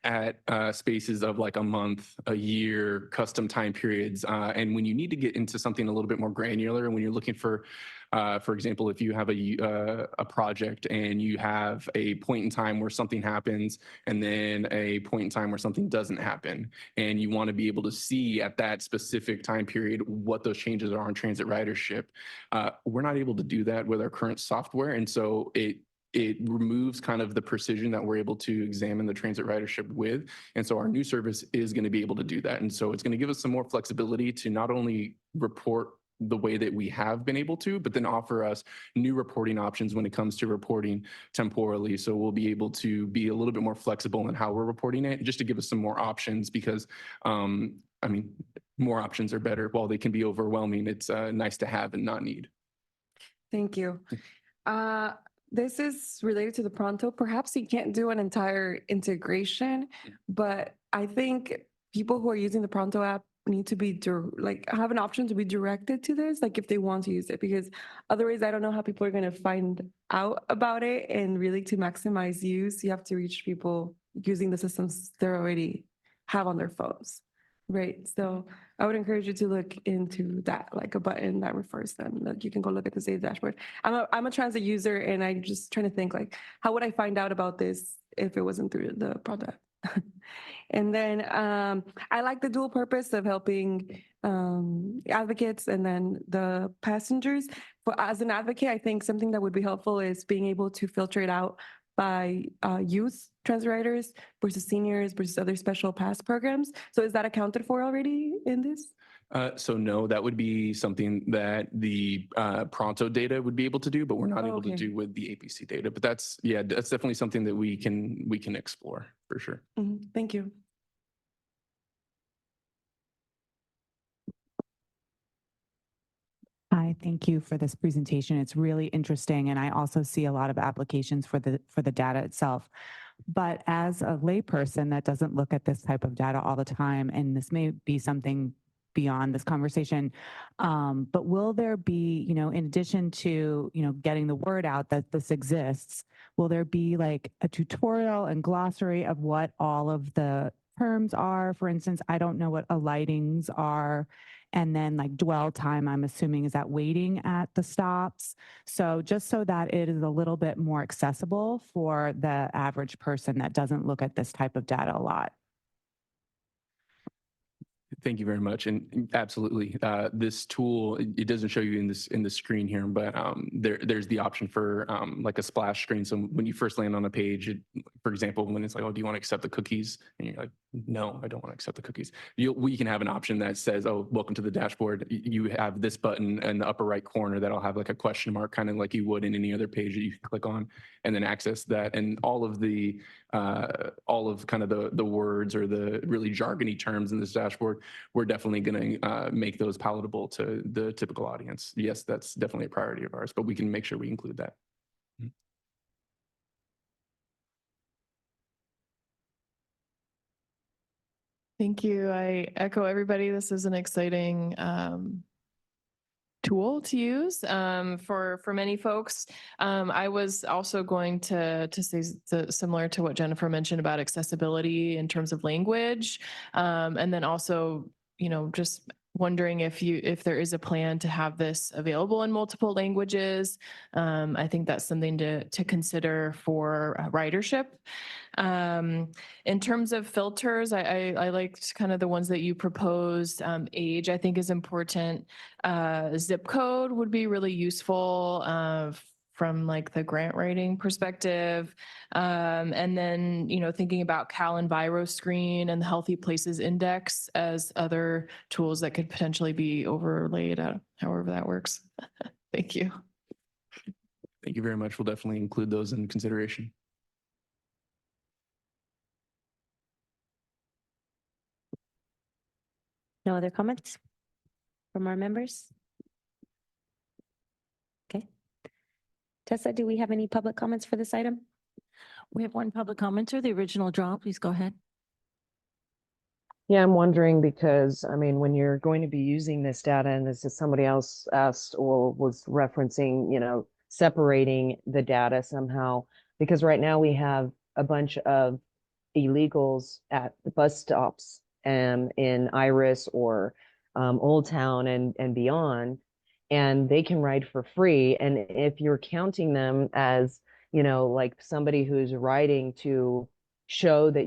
at spaces of like a month, a year, custom time periods. And when you need to get into something a little bit more granular, and when you're looking for example, if you have a project and you have a point in time where something happens and then a point in time where something doesn't happen, and you want to be able to see at that specific time period what those changes are on transit ridership, we're not able to do that with our current software. And so it removes kind of the precision that we're able to examine the transit ridership with. And so our new service is going to be able to do that. And so it's going to give us some more flexibility to not only report the way that we have been able to, but then offer us new reporting options when it comes to reporting temporally. So we'll be able to be a little bit more flexible in how we're reporting it, just to give us some more options, because I mean, more options are better. While they can be overwhelming, it's nice to have and not need. Thank you. This is related to the Pronto. Perhaps you can't do an entire integration, but I think people who are using the Pronto app need to be have an option to be directed to this, like if they want to use it, because otherwise I don't know how people are going to find out about it. And really, to maximize use, you have to reach people using the systems they already have on their phones. Right. So I would encourage you to look into that, like a button that refers them, that you can go look at the save dashboard. I'm a transit user, and I'm just trying to think, like, how would I find out about this if it wasn't through the product? And then I like the dual purpose of helping advocates and then the passengers. But as an advocate, I think something that would be helpful is being able to filter it out by youth transit riders versus seniors versus other special pass programs. So is that accounted for already in this? So no, that would be something that the Pronto data would be able to do, but we're not able to do with the APC data. But that's definitely something that we can explore for sure. Thank you. Hi, thank you for this presentation. It's really interesting, and I also see a lot of applications for the data itself. But as a layperson that doesn't look at this type of data all the time, and this may be something beyond this conversation, but will there be, in addition to, getting the word out that this exists, will there be like a tutorial and glossary of what all of the terms are? For instance, I don't know what alightings are. And then like dwell time, I'm assuming, is that waiting at the stops. So just so that it is a little bit more accessible for the average person that doesn't look at this type of data a lot. Thank you very much. And absolutely, this tool, it doesn't show you in the screen here, but there's the option for like a splash screen. So when you first land on a page, for example, when it's like, oh, do you want to accept the cookies? And you're like, no, I don't want to accept the cookies. We can have an option that says, oh, welcome to the dashboard. You have this button in the upper right corner that'll have like a question mark, kind of like you would in any other page that you can click on, and then access that. And all of kind of the words or the really jargony terms in this dashboard, we're definitely going to make those palatable to the typical audience. Yes, that's definitely a priority of ours, but we can make sure we include that. Thank you. I echo everybody. This is an exciting tool to use for many folks. I was also going to say similar to what Jennifer mentioned about accessibility in terms of language, and then also, just wondering if there is a plan to have this available in multiple languages. I think that's something to consider for ridership. In terms of filters, I liked kind of the ones that you proposed. Age, I think, is important. Zip code would be really useful from like the grant writing perspective. And then, thinking about CalEnviroscreen and the Healthy Places Index as other tools that could potentially be overlaid, however that works. Thank you. Thank you very much. We'll definitely include those in consideration. No other comments from our members? Okay. Tessa, do we have any public comments for this item? We have one public commenter, the original draw. Please go ahead. Yeah, I'm wondering because, I mean, when you're going to be using this data, and this is somebody else asked or was referencing, separating the data somehow, because right now we have a bunch of illegals at the bus stops in Iris or Old Town and beyond, and they can ride for free. And if you're counting them as, like somebody who's riding to show that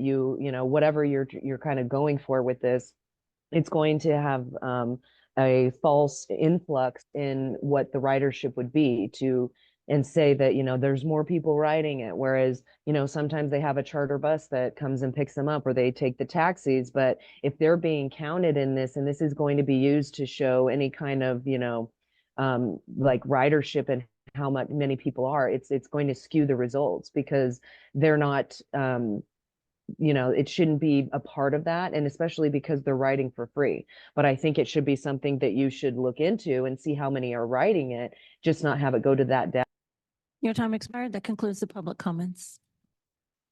whatever you're kind of going for with this, it's going to have a false influx in what the ridership would be and say that, there's more people riding it. Whereas, sometimes they have a charter bus that comes and picks them up, or they take the taxis. But if they're being counted in this, and this is going to be used to show any kind of, like ridership and how many people are, it's going to skew the results because they're not, it shouldn't be a part of that. And especially because they're riding for free. But I think it should be something that you should look into and see how many are riding it, just not have it go to that data. Your time expired. That concludes the public comments.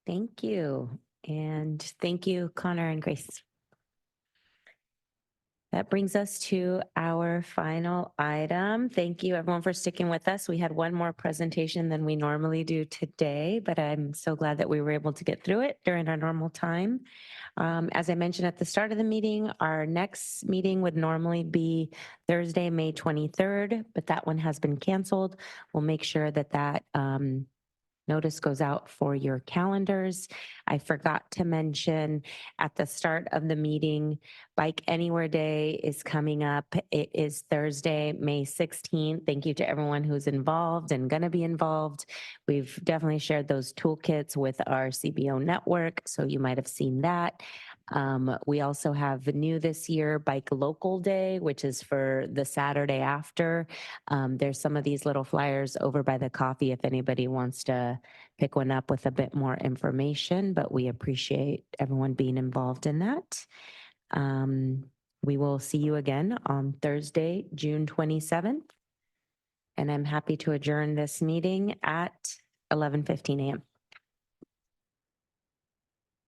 Thank you. And thank you, Connor and Grace. That brings us to our final item. Thank you everyone for sticking with us. We had one more presentation than we normally do today, but I'm so glad that we were able to get through it during our normal time. As I mentioned at the start of the meeting, our next meeting would normally be Thursday, May 23rd, but that one has been canceled. We'll make sure that notice goes out for your calendars. I forgot to mention at the start of the meeting, Bike Anywhere Day is coming up. It is Thursday, May 16th. Thank you to everyone who's involved and going to be involved. We've definitely shared those toolkits with our CBO network, so you might have seen that. We also have new this year, Bike Local Day, which is for the Saturday after. There's some of these little flyers over by the coffee if anybody wants to pick one up with a bit more information, but we appreciate everyone being involved in that. We will see you again on Thursday, June 27th, and I'm happy to adjourn this meeting at 11:15 a.m.